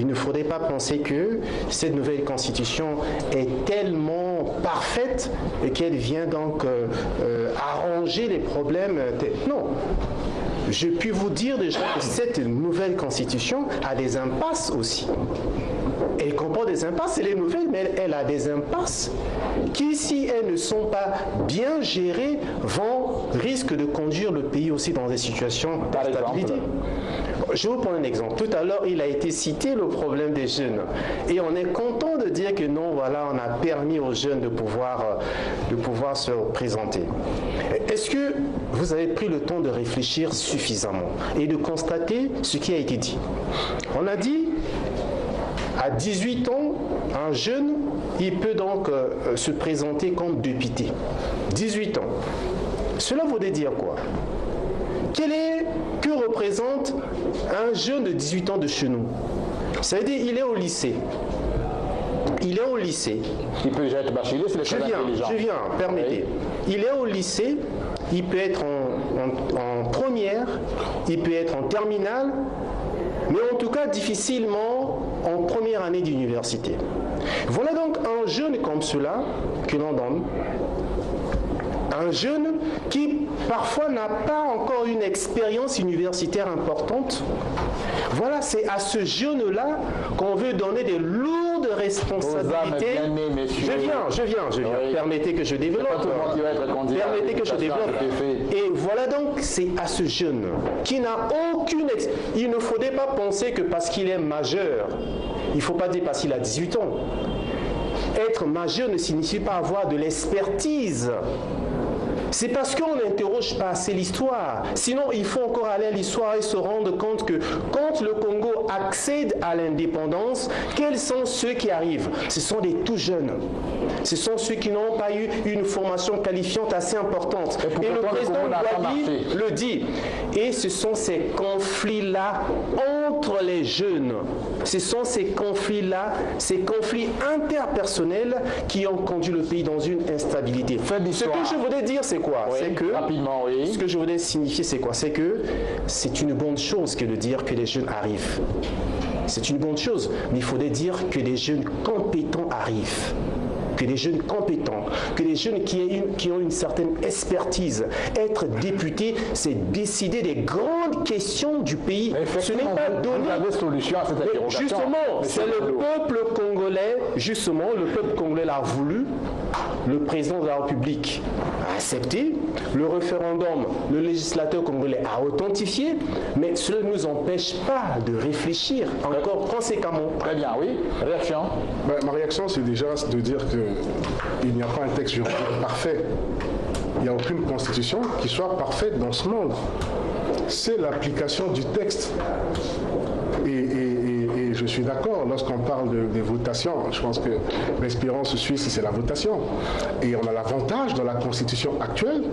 il ne faudrait pas penser que cette nouvelle constitution est tellement parfaite et qu'elle vient donc arranger les problèmes. Non. Je puis vous dire déjà que cette nouvelle constitution a des impasses aussi. Elle comporte des impasses, elle est nouvelle, mais elle a des impasses qui, si elles ne sont pas bien gérées, risquent de conduire le pays aussi dans des situations d'instabilité. Je vais vous prendre un exemple. Tout à l'heure, il a été cité le problème des jeunes. Et on est content de dire que non, voilà, on a permis aux jeunes de pouvoir se présenter. Est-ce que vous avez pris le temps de réfléchir suffisamment et de constater ce qui a été dit? On a dit, à 18 ans, un jeune, il peut donc se présenter comme député. 18 ans. Cela voudrait dire quoi? Que représente un jeune de 18 ans de chez nous? Ça veut dire qu'il est au lycée. Il est au lycée. Il peut déjà être bachelier, c'est les choses intelligentes. Je viens, permettez. Oui. Il est au lycée, il peut être en première, il peut être en terminale, mais en tout cas difficilement en première année d'université. Voilà donc un jeune comme cela que l'on donne. Un jeune qui parfois n'a pas encore une expérience universitaire importante. Voilà, c'est à ce jeune-là qu'on veut donner des lourdes responsabilités. Je viens. Oui. Permettez que je développe. Permettez que je développe. Et voilà donc, c'est à ce jeune qui n'a aucune expérience. Il ne faudrait pas penser que parce qu'il est majeur, il ne faut pas dire parce qu'il a 18 ans. Être majeur ne signifie pas avoir de l'expertise. C'est parce qu'on n'interroge pas assez l'histoire. Sinon, il faut encore aller à l'histoire et se rendre compte que quand le Congo accède à l'indépendance, quels sont ceux qui arrivent? Ce sont des tout jeunes. Ce sont ceux qui n'ont pas eu une formation qualifiante assez importante. Et le président Gbagbo le dit. Et ce sont ces conflits-là entre les jeunes. Ce sont ces conflits-là, ces conflits interpersonnels qui ont conduit le pays dans une instabilité. Ce que je voudrais dire, c'est quoi? Oui, c'est que, rapidement, oui. Ce que je voudrais signifier, c'est quoi? C'est que c'est une bonne chose que de dire que les jeunes arrivent. C'est une bonne chose, mais il faudrait dire que les jeunes compétents arrivent. Que les jeunes compétents, que les jeunes qui ont une certaine expertise. Être député, c'est décider des grandes questions du pays. Ce n'est pas donner... Vous avez solution à cette interrogation. Justement, c'est le peuple congolais, le peuple congolais l'a voulu, le président de la République a accepté, le référendum, le législateur congolais a authentifié, mais cela ne nous empêche pas de réfléchir encore conséquemment. Très bien, oui. Réaction? Ma réaction, c'est déjà de dire qu'il n'y a pas un texte juridique parfait. Il n'y a aucune constitution qui soit parfaite dans ce monde. C'est l'application du texte. Et je suis d'accord, lorsqu'on parle des votations, je pense que l'espérance suisse, c'est la votation. Et on a l'avantage dans la constitution actuelle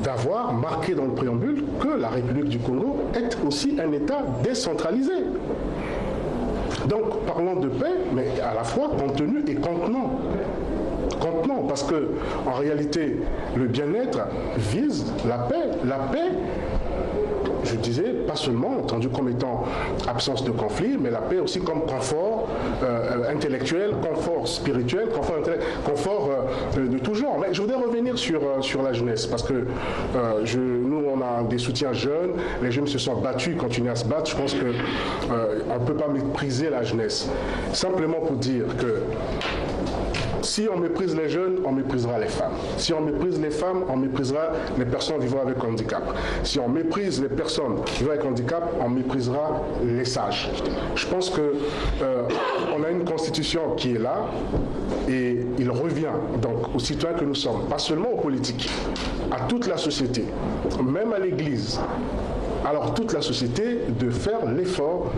d'avoir marqué dans le préambule que la République du Congo est aussi un État décentralisé. Donc, parlons de paix, mais à la fois contenu et contenant. Contenant, parce que en réalité, le bien-être vise la paix. La paix, je disais, pas seulement entendu comme étant absence de conflit, mais la paix aussi comme confort intellectuel, confort spirituel, confort de tout genre. Mais je voudrais revenir sur la jeunesse, parce que nous, on a des soutiens jeunes, les jeunes se sont battus, continuent à se battre. Je pense qu'on ne peut pas mépriser la jeunesse. Simplement pour dire que si on méprise les jeunes, on méprisera les femmes. Si on méprise les femmes, on méprisera les personnes vivant avec handicap. Si on méprise les personnes vivant avec handicap, on méprisera les sages. Je pense qu'on a une constitution qui est là et il revient donc aux citoyens que nous sommes, pas seulement aux politiques, à toute la société, même à l'Église. Alors toute la société de faire l'effort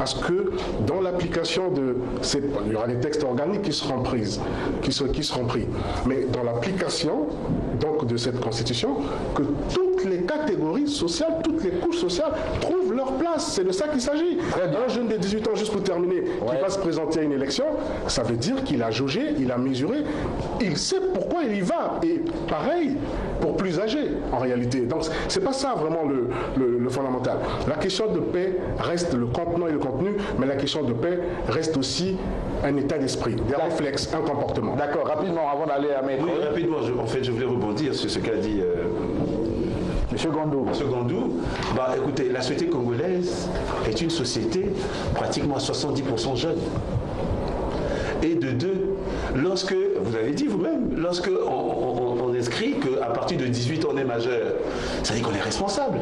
à ce que dans l'application de cette... Il y aura des textes organiques qui seront pris, mais dans l'application donc de cette constitution, que toute toutes les catégories sociales, toutes les couches sociales trouvent leur place. C'est de ça qu'il s'agit. Un jeune de 18 ans, juste pour terminer, qui va se présenter à une élection, ça veut dire qu'il a jaugé, il a mesuré, il sait pourquoi il y va. Et pareil pour plus âgés, en réalité. Donc, c'est pas ça vraiment le fondamental. La question de paix reste le contenant et le contenu, mais la question de paix reste aussi un état d'esprit, des réflexes, un comportement. D'accord, rapidement, avant d'aller à Maître. Oui, rapidement, je voulais rebondir sur ce qu'a dit Monsieur Gandou. Monsieur Gandou, écoutez, la société congolaise est une société pratiquement à 70% jeune. Et de deux, lorsque, vous avez dit vous-même, lorsque on inscrit qu'à partir de 18 ans on est majeur, ça dit qu'on est responsable.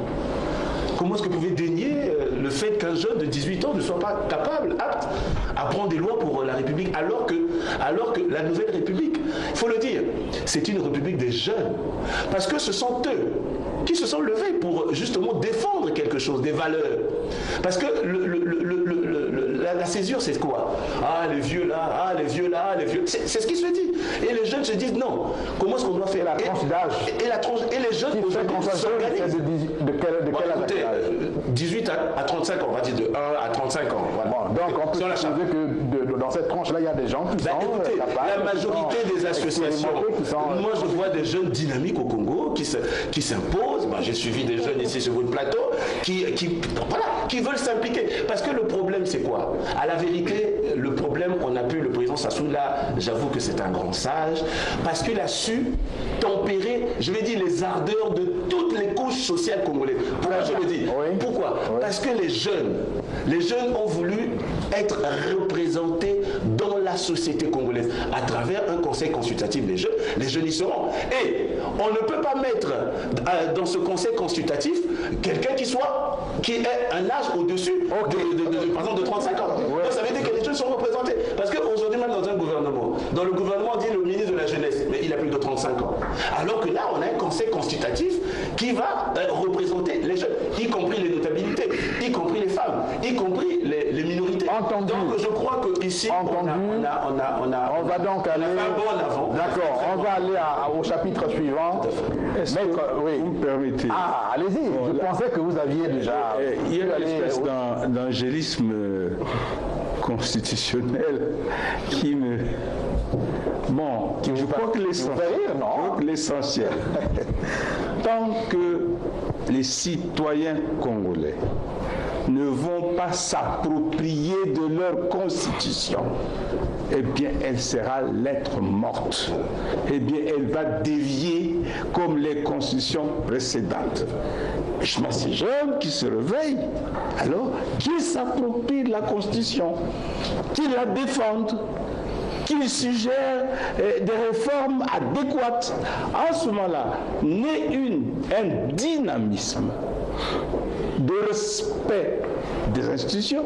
Comment est-ce que vous pouvez dénier le fait qu'un jeune de 18 ans ne soit pas capable, apte à prendre des lois pour la République, alors que la nouvelle République, il faut le dire, c'est une République des jeunes. Parce que ce sont eux qui se sont levés pour justement défendre quelque chose, des valeurs. Parce que la césure, c'est quoi? Ah, les vieux là, ah, les vieux là, les vieux. C'est ce qui se dit. Et les jeunes se disent non. Comment est-ce qu'on doit faire? La tranche d'âge. Et les jeunes aujourd'hui s'organisent. De quel âge? 18 à 35 ans, on va dire de 1 à 35 ans. Voilà. Bon, donc on peut supposer que dans cette tranche-là, il y a des gens qui sont écoutez, capables, la majorité des associations, moi je vois des jeunes dynamiques au Congo qui s'imposent. J'ai suivi des jeunes ici sur votre plateau qui veulent s'impliquer. Parce que le problème, c'est quoi? À la vérité, le problème, le président Sassou, là, j'avoue que c'est un grand sage, parce qu'il a su tempérer, je vais dire, les ardeurs de toutes les couches sociales congolaises. Pourquoi je le dis? Pourquoi? Parce que les jeunes ont voulu être représentés dans la société congolaise à travers un conseil consultatif des jeunes. Les jeunes y seront. Et on ne peut pas mettre dans ce conseil consultatif quelqu'un qui ait un âge au-dessus par exemple de 35 ans. Donc ça veut dire que les jeunes sont représentés. Parce qu'aujourd'hui, même dans un gouvernement, dans le gouvernement, on dit le ministre de la Jeunesse, mais il a plus de 35 ans. Alors que là, on a un conseil consultatif qui va représenter les jeunes, y compris les notabilités, y compris les femmes, y compris les minorités. Entendu. Donc je crois qu'ici, on va donc aller... D'accord, on va aller au chapitre suivant. Maître, vous me permettez? Ah, allez-y, je pensais que vous aviez déjà... Il y a une espèce d'angélisme constitutionnel qui me... Bon, je crois que l'essentiel, tant que les citoyens congolais ne vont pas s'approprier de leur constitution, eh bien, elle sera lettre morte. Eh bien, elle va dévier comme les constitutions précédentes. Mais ces jeunes qui se réveillent, alors, qu'ils s'approprient de la constitution, qu'ils la défendent, qu'ils suggèrent des réformes adéquates. En ce moment-là, naît un dynamisme de respect des institutions,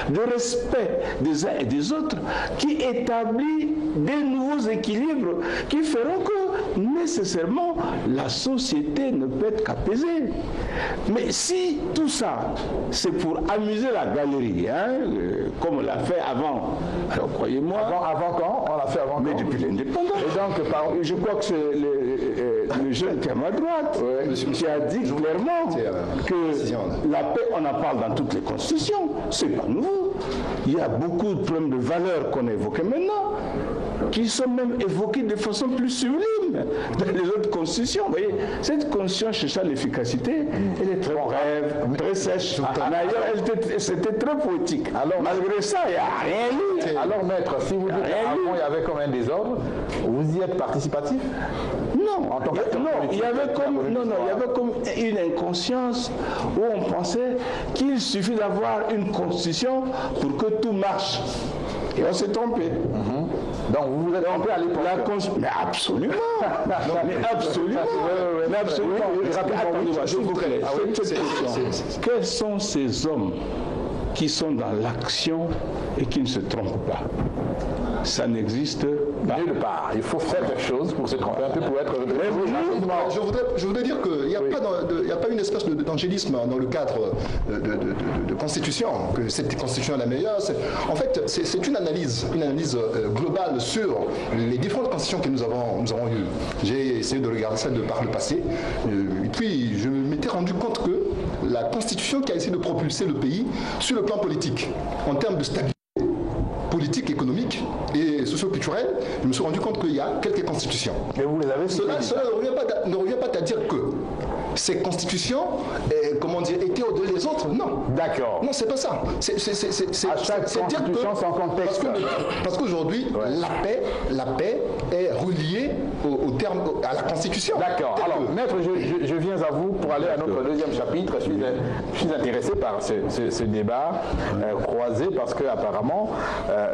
de respect des uns et des autres, qui établit des nouveaux équilibres qui feront que nécessairement la société ne peut être qu'apaisée. Mais si tout ça, c'est pour amuser la galerie, comme on l'a fait avant, alors croyez-moi... Avant quand? On l'a fait avant quand? Mais depuis l'indépendance. Et donc, je crois que c'est le jeune qui est à ma droite qui a dit clairement que la paix, on en parle dans toutes les constitutions. C'est pas nouveau. Il y a beaucoup de problèmes de valeurs qu'on a évoqués maintenant, qui sont même évoqués de façon plus sublime dans les autres constitutions. Vous voyez, cette constitution cherchant l'efficacité, elle est très brève, très sèche. D'ailleurs, c'était très poétique. Alors, malgré ça, il n'y a rien lu. Alors, maître, si vous dites qu'avant, il y avait comme un désordre, vous y êtes participatif? Non, il y avait comme une inconscience où on pensait qu'il suffit d'avoir une constitution pour que tout marche. Et on s'est trompé. Donc vous vous êtes trompé à l'époque. Mais absolument. Mais absolument. Attendez-moi, je vous plaît. Quels sont ces hommes qui sont dans l'action et qui ne se trompent pas? Ça n'existe pas. Nulle part. Il faut faire quelque chose pour se tromper un peu, pour être... je voudrais dire qu'il n'y a, a pas une espèce d'angélisme dans le cadre de constitution, que cette constitution est la meilleure. En fait, c'est une analyse globale sur les différentes constitutions que nous avons eues. J'ai essayé de regarder ça par le passé, et puis je m'étais rendu compte que la constitution qui a essayé de propulser le pays sur le plan politique, en termes de stabilité politique, économique et socio-culturelle, je me suis rendu compte qu'il y a quelques constitutions. Et vous les avez Cela ne revient pas à dire que ces constitutions, étaient au-delà des autres. Non. D'accord. Non, c'est pas ça. À chaque constitution, son contexte. Parce qu'aujourd'hui, la paix est reliée au terme, à la constitution. D'accord. Alors, maître, je viens à vous pour aller à notre deuxième chapitre. Je suis intéressé par ce débat croisé parce qu'apparemment,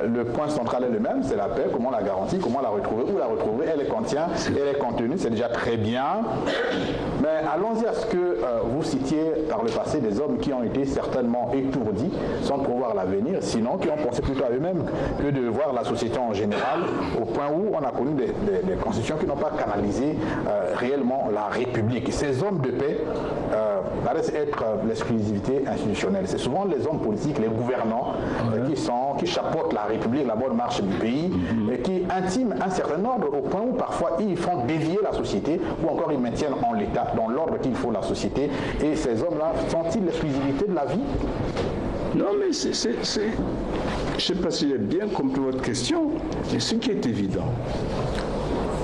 le point central est le même, c'est la paix, comment la garantir, comment la retrouver, où la retrouver, elle est contenue, c'est déjà très bien. Mais allons-y à ce que vous citiez par le passé des hommes qui ont été certainement étourdis sans pouvoir l'avenir, sinon qui ont pensé plutôt à eux-mêmes que de voir la société en général, au point où on a connu des constitutions qui n'ont pas canalisé réellement la République. Ces hommes de paix paraissent être l'exclusivité institutionnelle. C'est souvent les hommes politiques, les gouvernants qui chapeautent la République, la bonne marche du pays, et qui intiment un certain ordre au point où parfois ils font dévier la société ou encore ils maintiennent en l'état, dans l'ordre qu'il faut la société. Et ces hommes-là sont-ils l'exclusivité de la vie? Non, mais je ne sais pas si j'ai bien compris votre question, mais ce qui est évident,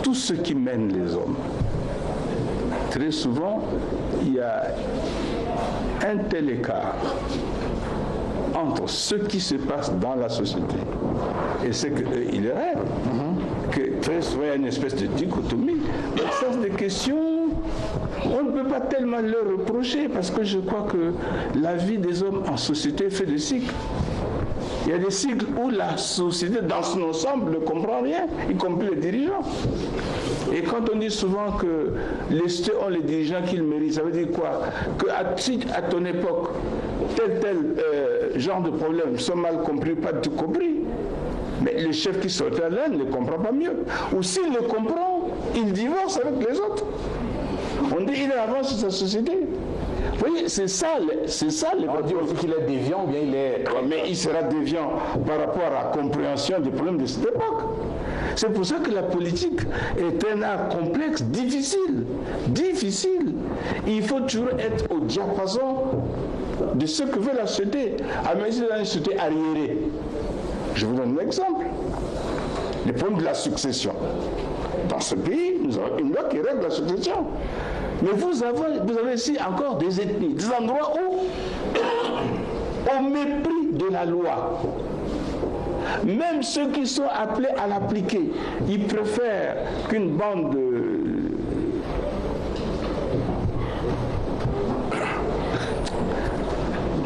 tout ce qui mène les hommes, très souvent, il y a un tel écart entre ce qui se passe dans la société et ce qu'il rêve, que très souvent il y a une espèce de dichotomie. Dans le sens des questions, on ne peut pas tellement leur reprocher parce que je crois que la vie des hommes en société fait des cycles. Il y a des cycles où la société dans son ensemble ne comprend rien, y compris les dirigeants. Et quand on dit souvent que les cités ont les dirigeants qu'ils méritent, ça veut dire quoi? Qu'à ton époque, tel genre de problèmes sont mal compris, pas du tout compris. Mais le chef qui sortait là ne le comprend pas mieux. Ou s'il le comprend, il divorce avec les autres. On dit qu'il est avant sur sa société. Vous voyez, c'est ça. On dit aussi qu'il est déviant ou bien il est... Mais il sera déviant par rapport à la compréhension des problèmes de cette époque. C'est pour ça que la politique est un art complexe, difficile. Il faut toujours être au diapason de ce que veut la société. À même si dans une société arriérée. Je vous donne un exemple. Le problème de la succession. Dans ce pays, nous avons une loi qui règle la succession. Mais vous avez ici encore des ethnies, des endroits où, au mépris de la loi, même ceux qui sont appelés à l'appliquer, ils préfèrent qu'une bande de...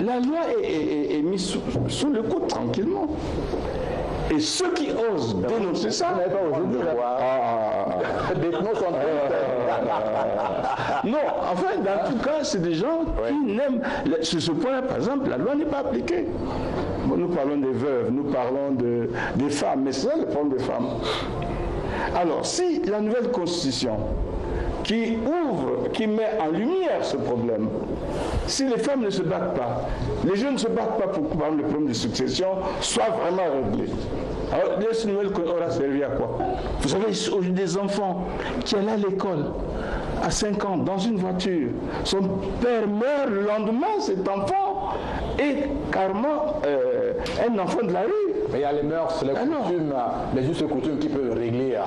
La loi est mise sous le coude tranquillement. Et ceux qui osent dénoncer ça... Vous n'avez pas osé dire Non, enfin, dans tout cas, c'est des gens qui n'aiment... Sur ce point-là, par exemple, la loi n'est pas appliquée. Bon, nous parlons des veuves, nous parlons des femmes, mais c'est ça le problème des femmes. Alors, si la nouvelle constitution qui ouvre, qui met en lumière ce problème, si les femmes ne se battent pas, les jeunes ne se battent pas pour que le problème de succession soit vraiment réglé. Alors, cette nouvelle aura servi à quoi? Vous savez, aujourd'hui, des enfants qui allaient à l'école à 5 ans dans une voiture, son père meurt le lendemain, cet enfant est carrément un enfant de la rue. Mais il y a les mœurs, les coutumes, les justes coutumes qui peuvent régler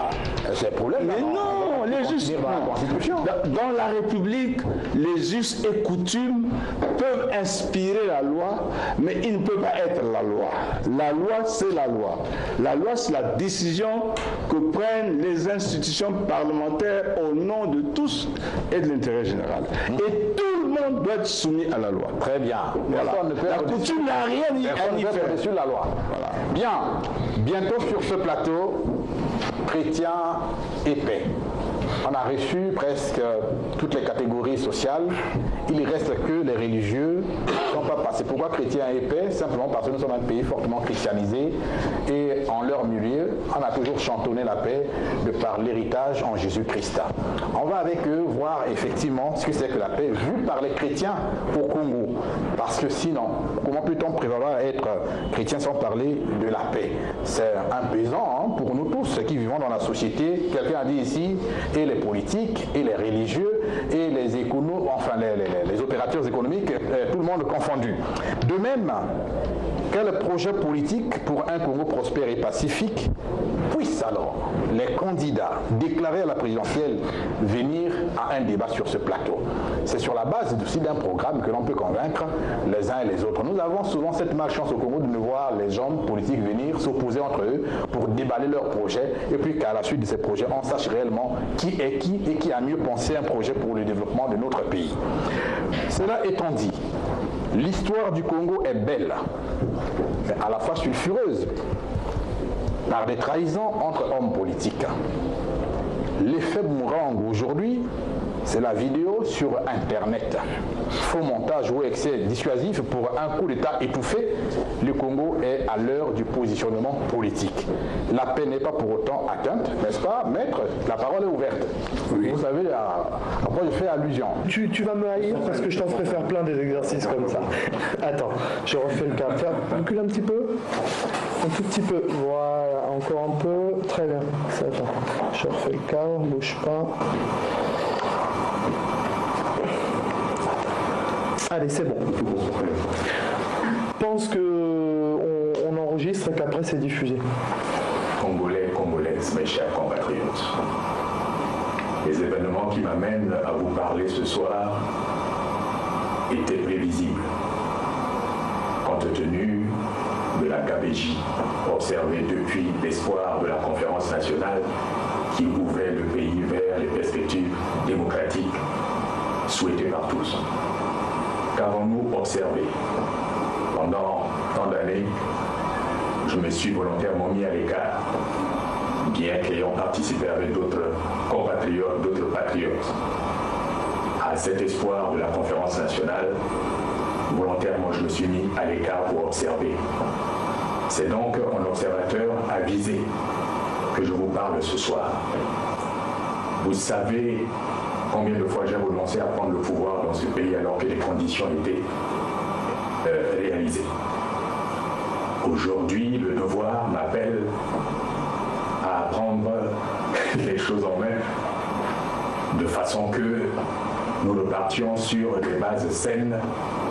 ces problèmes. Mais non, les justes. Dans la République, les us et coutumes peuvent inspirer la loi, mais ils ne peuvent pas être la loi. La loi, c'est la loi. La loi, c'est la décision que prennent les institutions parlementaires au nom de tous et de l'intérêt général. Et tout le monde doit être soumis à la loi. Très bien. Voilà. La coutume n'a rien à y faire. Sur la loi. Voilà. Bien. Bientôt sur ce plateau, chrétien et paix. On a reçu presque toutes les catégories sociales. Il ne reste que les religieux qui ne sont pas passés. Pourquoi chrétiens et paix? Simplement parce que nous sommes un pays fortement christianisé et en leur milieu, on a toujours chantonné la paix de par l'héritage en Jésus-Christ. On va avec eux voir effectivement ce que c'est que la paix vue par les chrétiens au Congo. Parce que sinon, comment peut-on prévaloir être chrétien sans parler de la paix? C'est apaisant pour nous tous qui vivons dans la société. Quelqu'un a dit ici, et les politiques, et les religieux, et les économes, enfin les opérateurs économiques, tout le monde confondu. De même, quel projet politique pour un Congo prospère et pacifique puisse alors les candidats déclarés à la présidentielle venir à un débat sur ce plateau? C'est sur la base aussi d'un programme que l'on peut convaincre les uns et les autres. Nous avons souvent cette malchance au Congo de ne voir les hommes politiques venir s'opposer entre eux pour déballer leurs projets et puis qu'à la suite de ces projets, on sache réellement qui est qui et qui a mieux pensé un projet pour le développement de notre pays. Cela étant dit, l'histoire du Congo est belle, mais à la fois sulfureuse, par des trahisons entre hommes politiques. L'effet boomerang aujourd'hui, c'est la vidéo sur Internet. Faux montage ou excès dissuasif pour un coup d'État étouffé, le Congo est à l'heure du positionnement politique. La paix n'est pas pour autant atteinte, n'est-ce pas, maître? La parole est ouverte. Oui. Vous savez à quoi je fais allusion. Tu vas me haïr parce que je t'en ferai faire plein des exercices comme ça. Attends, je refais le cas. Recule un petit peu. Un tout petit peu. Voilà, encore un peu. Très bien. Attends, je refais le cas, bouge pas. Allez, c'est bon. Je pense qu'on enregistre et qu'après c'est diffusé. Congolais, Congolaises, mes chers compatriotes, les événements qui m'amènent à vous parler ce soir étaient prévisibles, compte tenu de la gabegie observée depuis l'espoir de la conférence nationale qui ouvrait le pays vers les perspectives démocratiques souhaitées par tous. Qu'avons-nous observé? Pendant tant d'années, je me suis volontairement mis à l'écart, bien qu'ayant participé avec d'autres compatriotes, d'autres patriotes, à cet espoir de la conférence nationale. Volontairement, je me suis mis à l'écart pour observer. C'est donc en observateur avisé que je vous parle ce soir. Vous savez combien de fois j'ai renoncé à prendre le pouvoir dans ce pays alors que les conditions étaient réalisées. Aujourd'hui, le devoir m'appelle à prendre les choses en main de façon que nous repartions sur des bases saines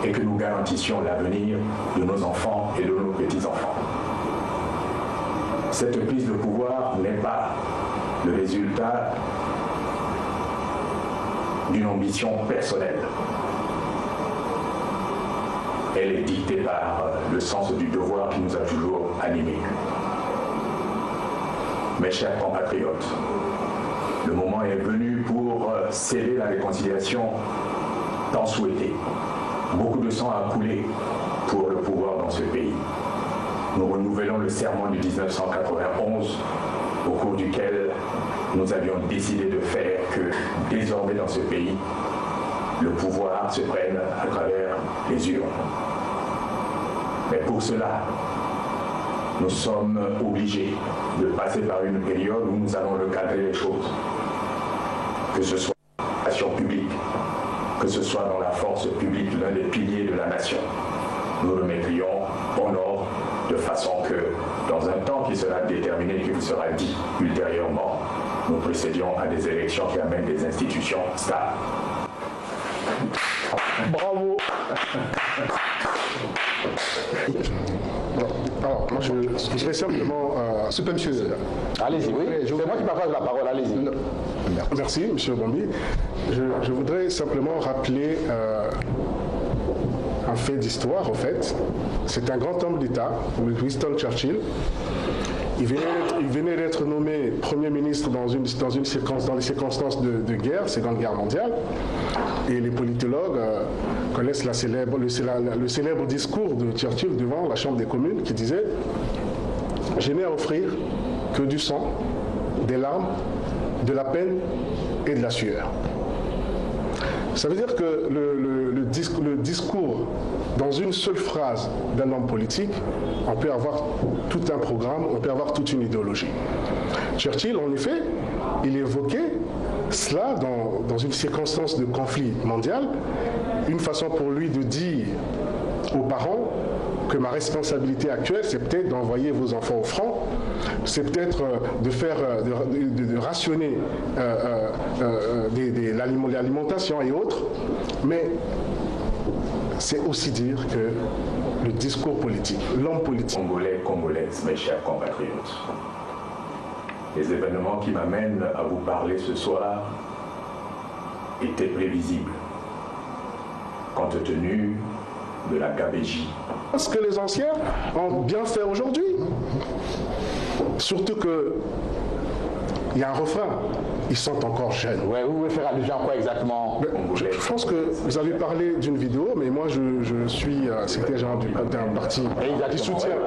et que nous garantissions l'avenir de nos enfants et de nos petits-enfants. Cette prise de pouvoir n'est pas le résultat d'une ambition personnelle. Elle est dictée par le sens du devoir qui nous a toujours animés. Mes chers compatriotes, le moment est venu pour sceller la réconciliation tant souhaitée. Beaucoup de sang a coulé pour le pouvoir dans ce pays. Nous renouvelons le serment de 1991, au cours duquel nous avions décidé de faire que désormais dans ce pays, le pouvoir se prenne à travers les urnes. Mais pour cela, nous sommes obligés de passer par une période où nous allons recadrer les choses. Que ce soit dans l'action publique, que ce soit dans la force publique, l'un des piliers de la nation. Nous le mettrions en ordre de façon que, dans un temps qui sera déterminé et qui vous sera dit ultérieurement, nous procédions à des élections qui amènent des institutions stables. Bravo. Alors, moi, je voudrais simplement... monsieur. Allez-y, oui. C'est moi qui partage la parole, allez-y. Merci, monsieur Bambi. Je voudrais simplement rappeler un fait d'histoire, en fait. C'est un grand homme d'État, Winston Churchill. Il venait d'être nommé Premier ministre dans les circonstances de guerre, Seconde Guerre mondiale. Et les politologues connaissent le célèbre discours de Churchill devant la Chambre des communes qui disait « Je n'ai à offrir que du sang, des larmes de la peine et de la sueur. Ça veut dire que le discours, dans une seule phrase d'un homme politique, on peut avoir tout un programme, on peut avoir toute une idéologie. Churchill, en effet, il évoquait cela dans une circonstance de conflit mondial, une façon pour lui de dire aux parents que ma responsabilité actuelle, c'est peut-être d'envoyer vos enfants au front, c'est peut-être de rationner l'alimentation et autres, mais c'est aussi dire que le discours politique, l'homme politique. Congolais, Congolaises, mes chers compatriotes, les événements qui m'amènent à vous parler ce soir étaient prévisibles, compte tenu de la gabegie. Ce que les anciens ont bien fait aujourd'hui. Surtout que il y a un refrain, ils sont encore jeunes. Ouais, vous voulez faire allusion à quoi exactement? Je pense que vous avez parlé d'une vidéo, mais moi je suis secrétaire général d'un parti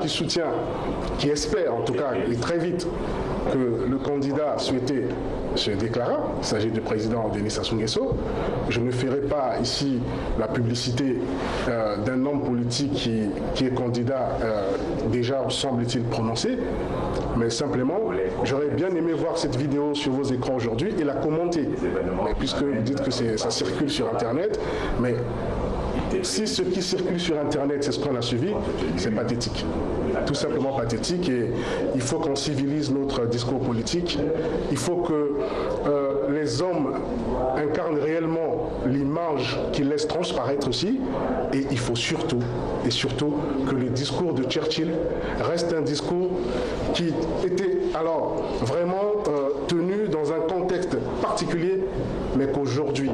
qui soutient, qui espère en tout cas, et très vite, que le candidat souhaité se déclara. Il s'agit du président Denis Sassou Nguesso. Je ne ferai pas ici la publicité d'un homme politique qui est candidat déjà, semble-t-il, prononcé, mais simplement, j'aurais bien aimé voir cette vidéo sur vos écrans aujourd'hui et la commenter. Mais puisque vous dites que ça circule sur Internet, mais si ce qui circule sur Internet, c'est ce qu'on a suivi, c'est pathétique. Tout simplement pathétique, et il faut qu'on civilise notre discours politique. Il faut que les hommes incarnent réellement l'image qu'ils laissent transparaître aussi, et il faut surtout que le discours de Churchill reste un discours qui était alors vraiment tenu dans un contexte particulier, mais qu'aujourd'hui,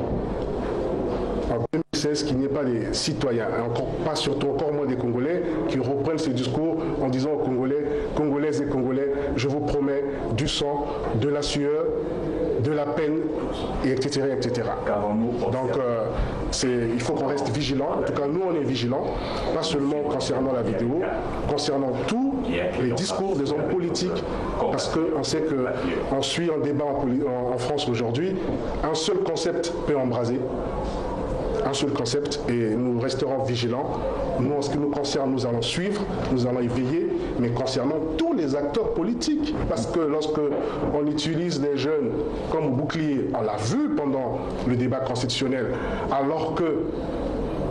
en 2016, qu'il n'y ait pas des citoyens, encore moins des Congolais, qui reprennent ce discours en disant aux Congolais, Congolaises et Congolais, je vous promets du sang, de la sueur, de la peine, et etc. etc. Donc, il faut qu'on reste vigilant. En tout cas, nous, on est vigilants, pas seulement concernant la vidéo, concernant tous les discours des hommes politiques, parce qu'on sait qu'on suit un débat en France aujourd'hui. Un seul concept peut embraser. Un seul concept, et nous resterons vigilants. Nous, en ce qui nous concerne, nous allons suivre, nous allons y veiller, mais concernant tous les acteurs politiques, parce que lorsque on utilise les jeunes comme bouclier, on l'a vu pendant le débat constitutionnel, alors que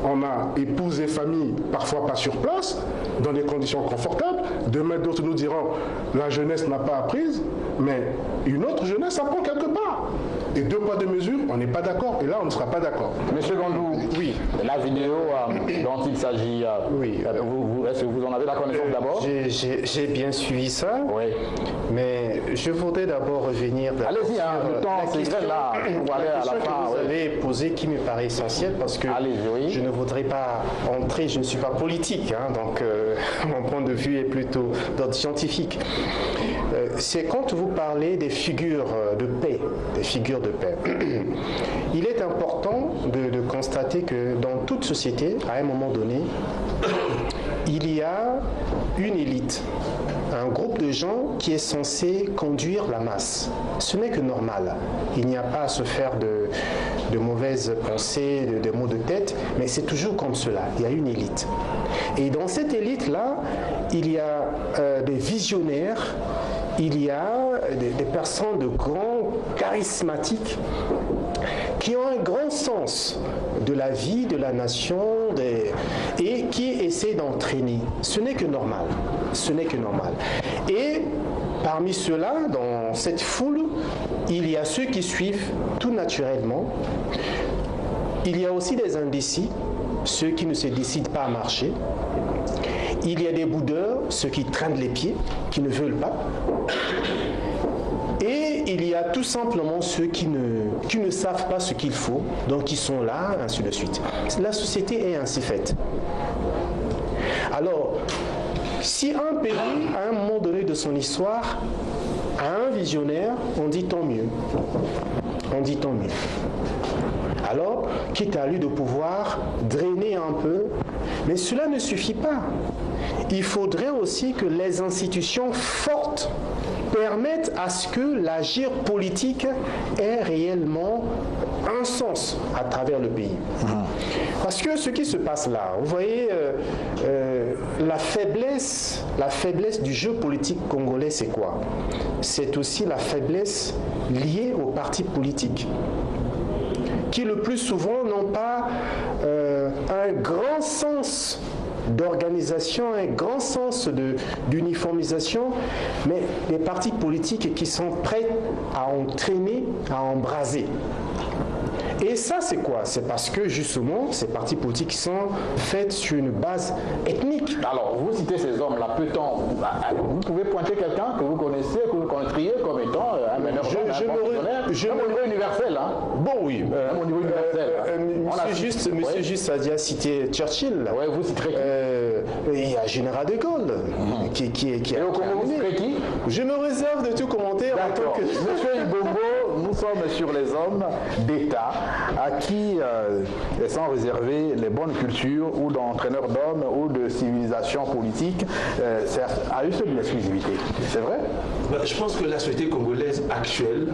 on a épousé famille, parfois pas sur place, dans des conditions confortables. Demain, d'autres nous diront, la jeunesse n'a pas apprise, mais une autre jeunesse apprend quelque part. Et deux poids, deux mesures, on n'est pas d'accord, et là, on ne sera pas d'accord. Monsieur Gondou, oui, la vidéo dont il s'agit, oui, est-ce que vous en avez la connaissance d'abord? J'ai bien suivi ça, oui. Mais je voudrais d'abord revenir allez-y, sur la question que vous avez posée, qui me paraît essentielle, parce que oui. Je ne voudrais pas entrer, je ne suis pas politique, donc mon point de vue est plutôt d'ordre scientifique. C'est quand vous parlez des figures de paix, il est important de constater que dans toute société, à un moment donné, il y a une élite, un groupe de gens qui est censé conduire la masse. Ce n'est que normal. Il n'y a pas à se faire de mauvaises pensées, de maux de tête, mais c'est toujours comme cela. Il y a une élite. Et dans cette élite-là, il y a des visionnaires, il y a des personnes de grands charismatiques qui ont un grand sens de la vie, de la nation, et qui essaient d'entraîner. Ce n'est que normal. Ce n'est que normal. Et parmi ceux-là, dans cette foule, il y a ceux qui suivent tout naturellement. Il y a aussi des indécis, ceux qui ne se décident pas à marcher. Il y a des boudeurs, ceux qui traînent les pieds, qui ne veulent pas. Et il y a tout simplement ceux qui ne savent pas ce qu'il faut, donc ils sont là, ainsi de suite. La société est ainsi faite. Alors, si un pays, à un moment donné de son histoire, a un visionnaire, on dit tant mieux. On dit tant mieux. Alors, quitte à lui de pouvoir drainer un peu, mais cela ne suffit pas. Il faudrait aussi que les institutions fortes permettent à ce que l'agir politique ait réellement un sens à travers le pays. Parce que ce qui se passe là, vous voyez, la faiblesse du jeu politique congolais, c'est quoi? C'est aussi la faiblesse liée aux partis politiques, qui le plus souvent n'ont pas un grand sens d'organisation, un grand sens d'uniformisation, mais des partis politiques qui sont prêts à entraîner, à embraser. Et ça, c'est quoi? C'est parce que, justement, ces partis politiques sont faits sur une base ethnique. Alors, vous citez ces hommes-là, peut-on... Vous pouvez pointer quelqu'un que vous connaissez, que vous connaîtriez comme étant un meneur d'hommes, un fonctionnaire, au niveau universel, hein? Bon, oui. Au niveau universel. Monsieur Juste a déjà cité Churchill. Oui, vous citerez qui? Il y a Général de Gaulle qui a... Et au Congo, vous citerez qui? Je me réserve de tout commenter en tant que... Monsieur Ibongo, nous sommes sur les hommes d'État à qui sont réservées les bonnes cultures ou d'entraîneurs d'hommes ou de civilisation politique, à eux seuls l'exclusivité. C'est vrai? Je pense que la société congolaise actuelle,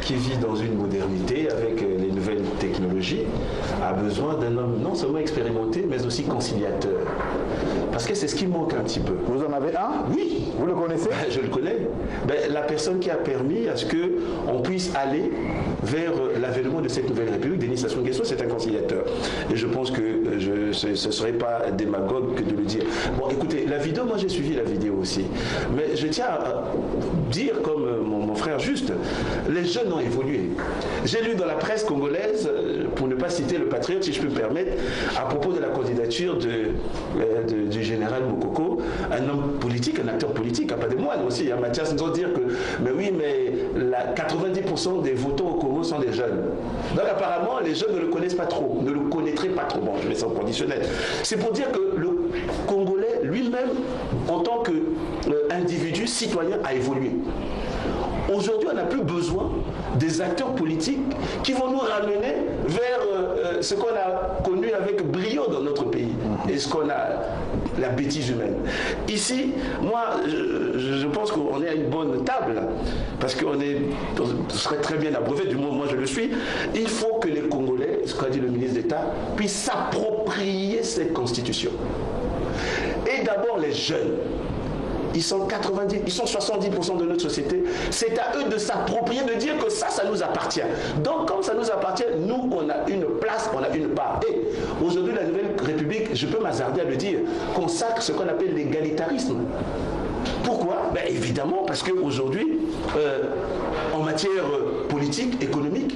qui vit dans une modernité avec les nouvelles technologies, a besoin d'un homme non seulement expérimenté, mais aussi conciliateur. Parce que c'est ce qui manque un petit peu. Vous en avez un? Oui. Vous le connaissez? Je le connais. La personne qui a permis à ce qu'on puisse aller vers l'avènement de cette nouvelle République, Denis Sassou Nguesso, c'est un conciliateur. Et je pense que ce ne serait pas démagogue que de le dire. Bon, écoutez, la vidéo, moi j'ai suivi la vidéo aussi. Mais je tiens à dire, comme mon frère Juste, les jeunes ont évolué. J'ai lu dans la presse congolaise, pour ne pas citer le Patriote, si je peux me permettre, à propos de la candidature du général Mokoko, un homme politique, un acteur politique, pas des moines aussi. Mathias nous a dit que, mais oui, mais 90% des votants au Congo sont des jeunes. Donc apparemment, les jeunes ne le connaissent pas trop, ne le connaîtraient pas trop. Bon, je mets ça au conditionnel. C'est pour dire que le Congolais lui-même, en tant qu'individu citoyen, a évolué. Aujourd'hui, on n'a plus besoin des acteurs politiques qui vont nous ramener vers ce qu'on a connu avec brio dans notre pays et ce qu'on a, la bêtise humaine. Ici, moi, je pense qu'on est à une bonne table parce qu'on serait très bien abreuvé, du moins moi je le suis. Il faut que les Congolais, ce qu'a dit le ministre d'État, puissent s'approprier cette constitution. Et d'abord les jeunes. Ils sont 70% de notre société. C'est à eux de s'approprier, de dire que ça nous appartient. Donc, comme ça nous appartient, nous, on a une place, on a une part. Et aujourd'hui, la Nouvelle République, je peux m'hasarder à le dire, consacre ce qu'on appelle l'égalitarisme. Pourquoi? Ben, évidemment, parce qu'aujourd'hui, en matière politique, économique,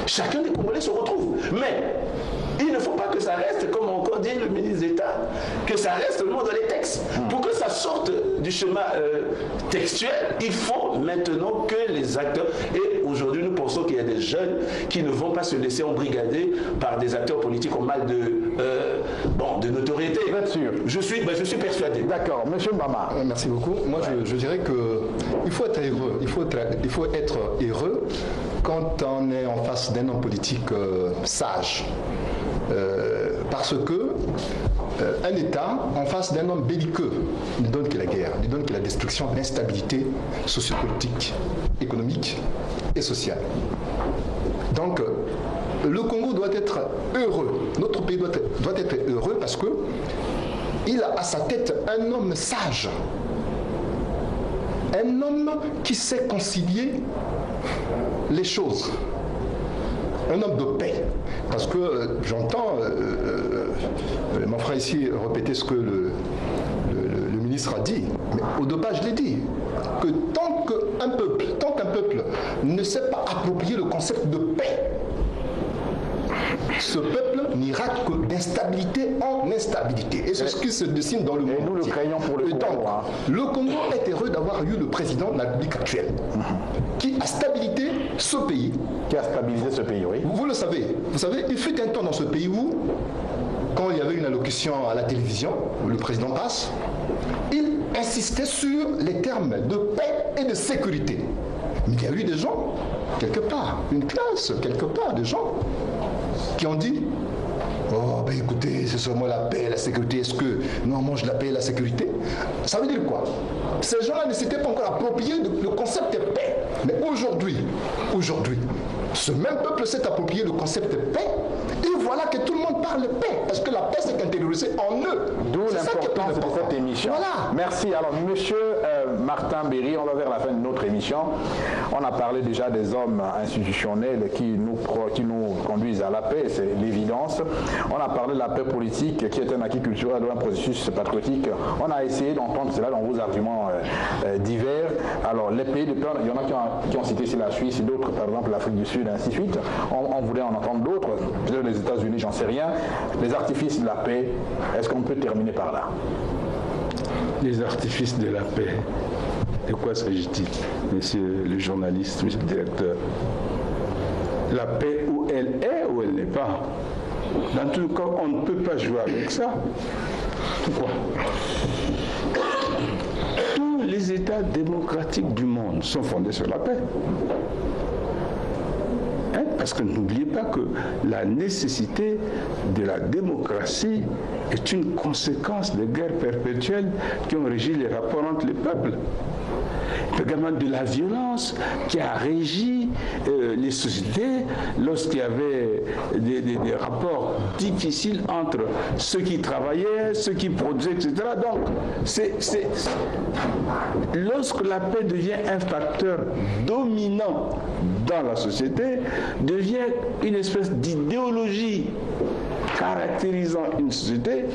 chacun des Congolais se retrouve. Mais il ne faut pas que ça reste, comme encore dit le ministre d'État, que ça reste seulement dans les textes. Pour que ça sorte du schéma textuel, il faut maintenant que les acteurs... Et aujourd'hui, nous pensons qu'il y a des jeunes qui ne vont pas se laisser embrigader par des acteurs politiques en mal de notoriété. Vous êtes sûr? Je suis persuadé. D'accord. Monsieur Mbama. Merci beaucoup. Moi, je dirais qu'il faut être heureux. Il faut être heureux quand on est en face d'un homme politique sage. Parce que un État en face d'un homme belliqueux ne donne que la guerre, ne donne que la destruction, l'instabilité sociopolitique, économique et sociale. Donc le Congo doit être heureux, notre pays doit être heureux parce que il a à sa tête un homme sage, un homme qui sait concilier les choses, un homme de paix. Parce que j'entends mon frère ici répéter ce que le ministre a dit, mais au départ je l'ai dit, que tant qu'un peuple ne sait pas approprier le concept de paix, ce peuple n'ira que d'instabilité en instabilité. Et c'est ce qui se dessine dans le monde. Et nous le craignons pour le Congo. Donc, le Congo est heureux d'avoir eu le président de la République actuelle, qui a stabilisé ce pays. Qui a stabilisé ce pays, oui. Vous le savez. Vous savez, il fut un temps dans ce pays où, quand il y avait une allocution à la télévision, où le président passe, il insistait sur les termes de paix et de sécurité. Mais il y a eu des gens, quelque part, une classe, quelque part, des gens qui ont dit « Oh, ben écoutez, c'est seulement la paix et la sécurité. Est-ce que nous on mange la paix et la sécurité ?» Ça veut dire quoi? Ces gens-là ne s'étaient pas encore appropriés le concept de paix. Mais aujourd'hui, ce même peuple s'est approprié le concept de paix. Et voilà que tout le monde parle de paix. Parce que la paix s'est intériorisée en eux. D'où l'importance de cette émission. Voilà. Merci. Alors, monsieur Martin Berry, on va vers la fin de notre émission. On a parlé déjà des hommes institutionnels qui nous conduisent à la paix, c'est l'évidence. On a parlé de la paix politique qui est un acquis culturel ou un processus patriotique. On a essayé d'entendre cela dans vos arguments divers. Alors, les pays de peur, il y en a qui ont cité ici la Suisse et d'autres, par exemple l'Afrique du Sud, et ainsi de suite. On voulait en entendre d'autres, peut-être les États-Unis, j'en sais rien. Les artifices de la paix, est-ce qu'on peut terminer par là? Les artifices de la paix, de quoi s'agit-il, monsieur le journaliste, monsieur le directeur? La paix où elle est ou elle n'est pas. Dans tout cas, on ne peut pas jouer avec ça. Pourquoi? Tous les États démocratiques du monde sont fondés sur la paix. Parce que n'oubliez pas que la nécessité de la démocratie est une conséquence des guerres perpétuelles qui ont régi les rapports entre les peuples. Également de la violence qui a régi les sociétés lorsqu'il y avait des rapports difficiles entre ceux qui travaillaient, ceux qui produisaient, etc. Donc, lorsque la paix devient un facteur dominant dans la société, devient une espèce d'idéologie caractérisant une société,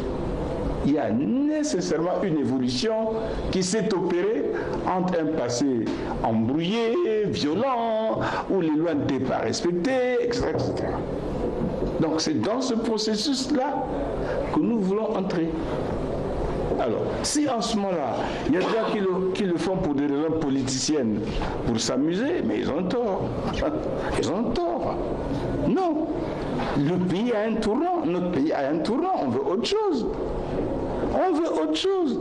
il y a nécessairement une évolution qui s'est opérée entre un passé embrouillé, violent, où les lois n'étaient pas respectées, etc., etc. Donc c'est dans ce processus-là que nous voulons entrer. Alors, si en ce moment-là, il y a des gens qui le font pour des raisons politiciennes, pour s'amuser, mais ils ont tort. Ils ont tort. Non. Le pays a un tournant. Notre pays a un tournant. On veut autre chose. On veut autre chose.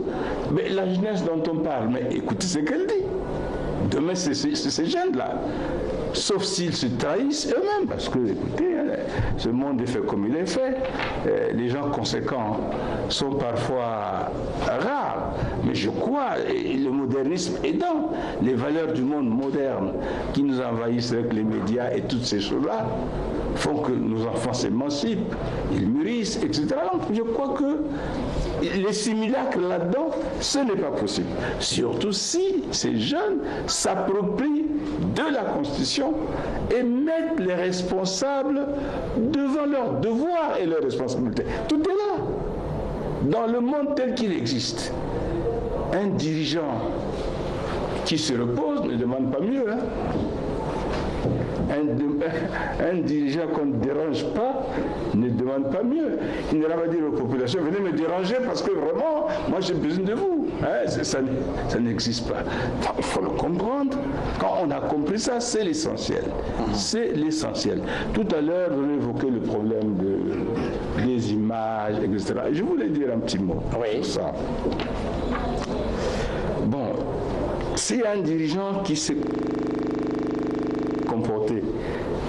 Mais la jeunesse dont on parle, mais écoutez ce qu'elle dit. Demain, c'est ces jeunes-là. Sauf s'ils se trahissent eux-mêmes. Parce que, écoutez, ce monde est fait comme il est fait. Les gens conséquents sont parfois rares. Mais je crois, le modernisme aidant, les valeurs du monde moderne qui nous envahissent avec les médias et toutes ces choses-là, font que nos enfants s'émancipent, ils mûrissent, etc. Donc je crois que les simulacres là-dedans, ce n'est pas possible. Surtout si ces jeunes s'approprient de la Constitution et mettent les responsables devant leurs devoirs et leurs responsabilités. Tout est là. Dans le monde tel qu'il existe, un dirigeant qui se repose ne demande pas mieux. Un dirigeant qu'on ne dérange pas ne demande pas mieux. Il n'ira pas dire aux populations, venez me déranger parce que vraiment, moi j'ai besoin de vous. Ça n'existe pas. Il faut le comprendre. Quand on a compris ça, c'est l'essentiel. C'est l'essentiel. Tout à l'heure, on évoquait le problème des images, etc. Je voulais dire un petit mot sur ça. Bon, s'il y a un dirigeant qui s'est comporté,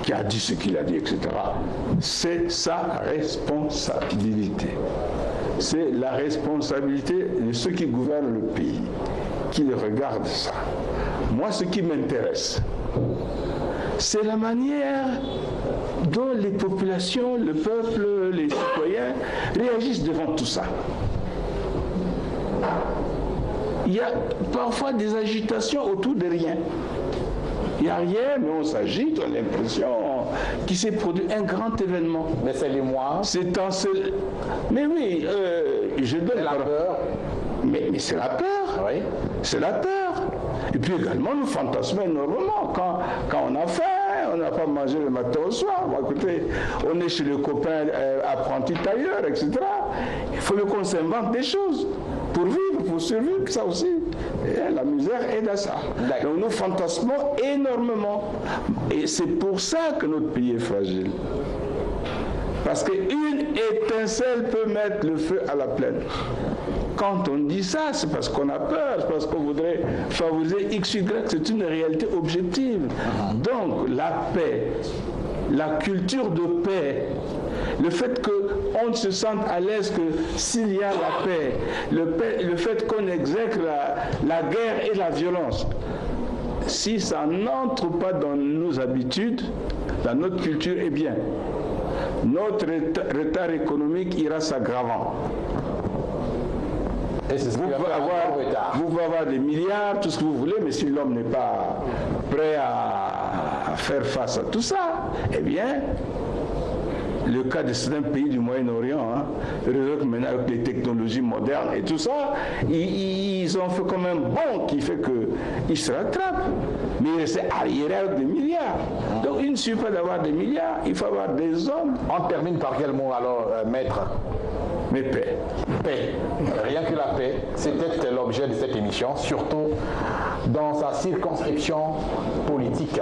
qui a dit ce qu'il a dit, etc., c'est sa responsabilité. C'est la responsabilité de ceux qui gouvernent le pays, qui regardent ça. Moi, ce qui m'intéresse, c'est la manière dont les populations, le peuple, les citoyens réagissent devant tout ça. Il y a parfois des agitations autour de rien. Il n'y a rien, mais on s'agite, on a l'impression qu'il s'est produit un grand événement. Mais c'est les mois. C'est un seul. Mais oui, je donne la peur. Mais c'est la peur. Oui. C'est la peur. Et puis également, nous fantasmons énormément. Quand on a faim, on n'a pas mangé le matin au soir. Bon, écoutez, on est chez le copain apprenti tailleur, etc. Il faut qu'on s'invente des choses pour vivre, pour survivre, ça aussi. Et la misère aide à ça. Donc nous fantasmons énormément. Et c'est pour ça que notre pays est fragile. Parce qu'une étincelle peut mettre le feu à la plaine. Quand on dit ça, c'est parce qu'on a peur, c'est parce qu'on voudrait favoriser X, Y, c'est une réalité objective. Donc la paix, la culture de paix, le fait que on ne se sente à l'aise que s'il y a la paix, le fait qu'on exècre la guerre et la violence. Si ça n'entre pas dans nos habitudes, dans notre culture, eh bien, notre retard économique ira s'aggravant. Vous pouvez avoir des milliards, tout ce que vous voulez, mais si l'homme n'est pas prêt à faire face à tout ça, eh bien, le cas de certains pays du Moyen-Orient, maintenant avec les technologies modernes et tout ça, ils ont fait comme un bond qui fait qu'ils se rattrapent. Mais ils restent arriérés avec des milliards. Donc il ne suffit pas d'avoir des milliards, il faut avoir des hommes. On termine par quel mot alors, maître? Mais paix. Paix. Rien que la paix, c'était l'objet de cette émission, surtout dans sa circonscription politique.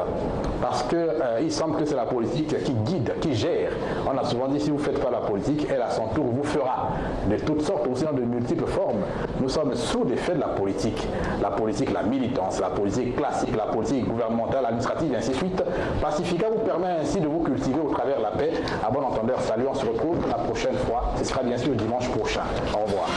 Parce qu'il semble que c'est la politique qui guide, qui gère. On a souvent dit, si vous ne faites pas la politique, elle à son tour vous fera. De toutes sortes, aussi dans de multiples formes. Nous sommes sous l'effet de la politique, la militance, la politique classique, la politique gouvernementale, administrative, et ainsi de suite. Pacifica vous permet ainsi de vous cultiver au travers de la paix. À bon entendeur, salut, on se retrouve la prochaine fois. Ce sera bien sûr dimanche prochain. Au revoir.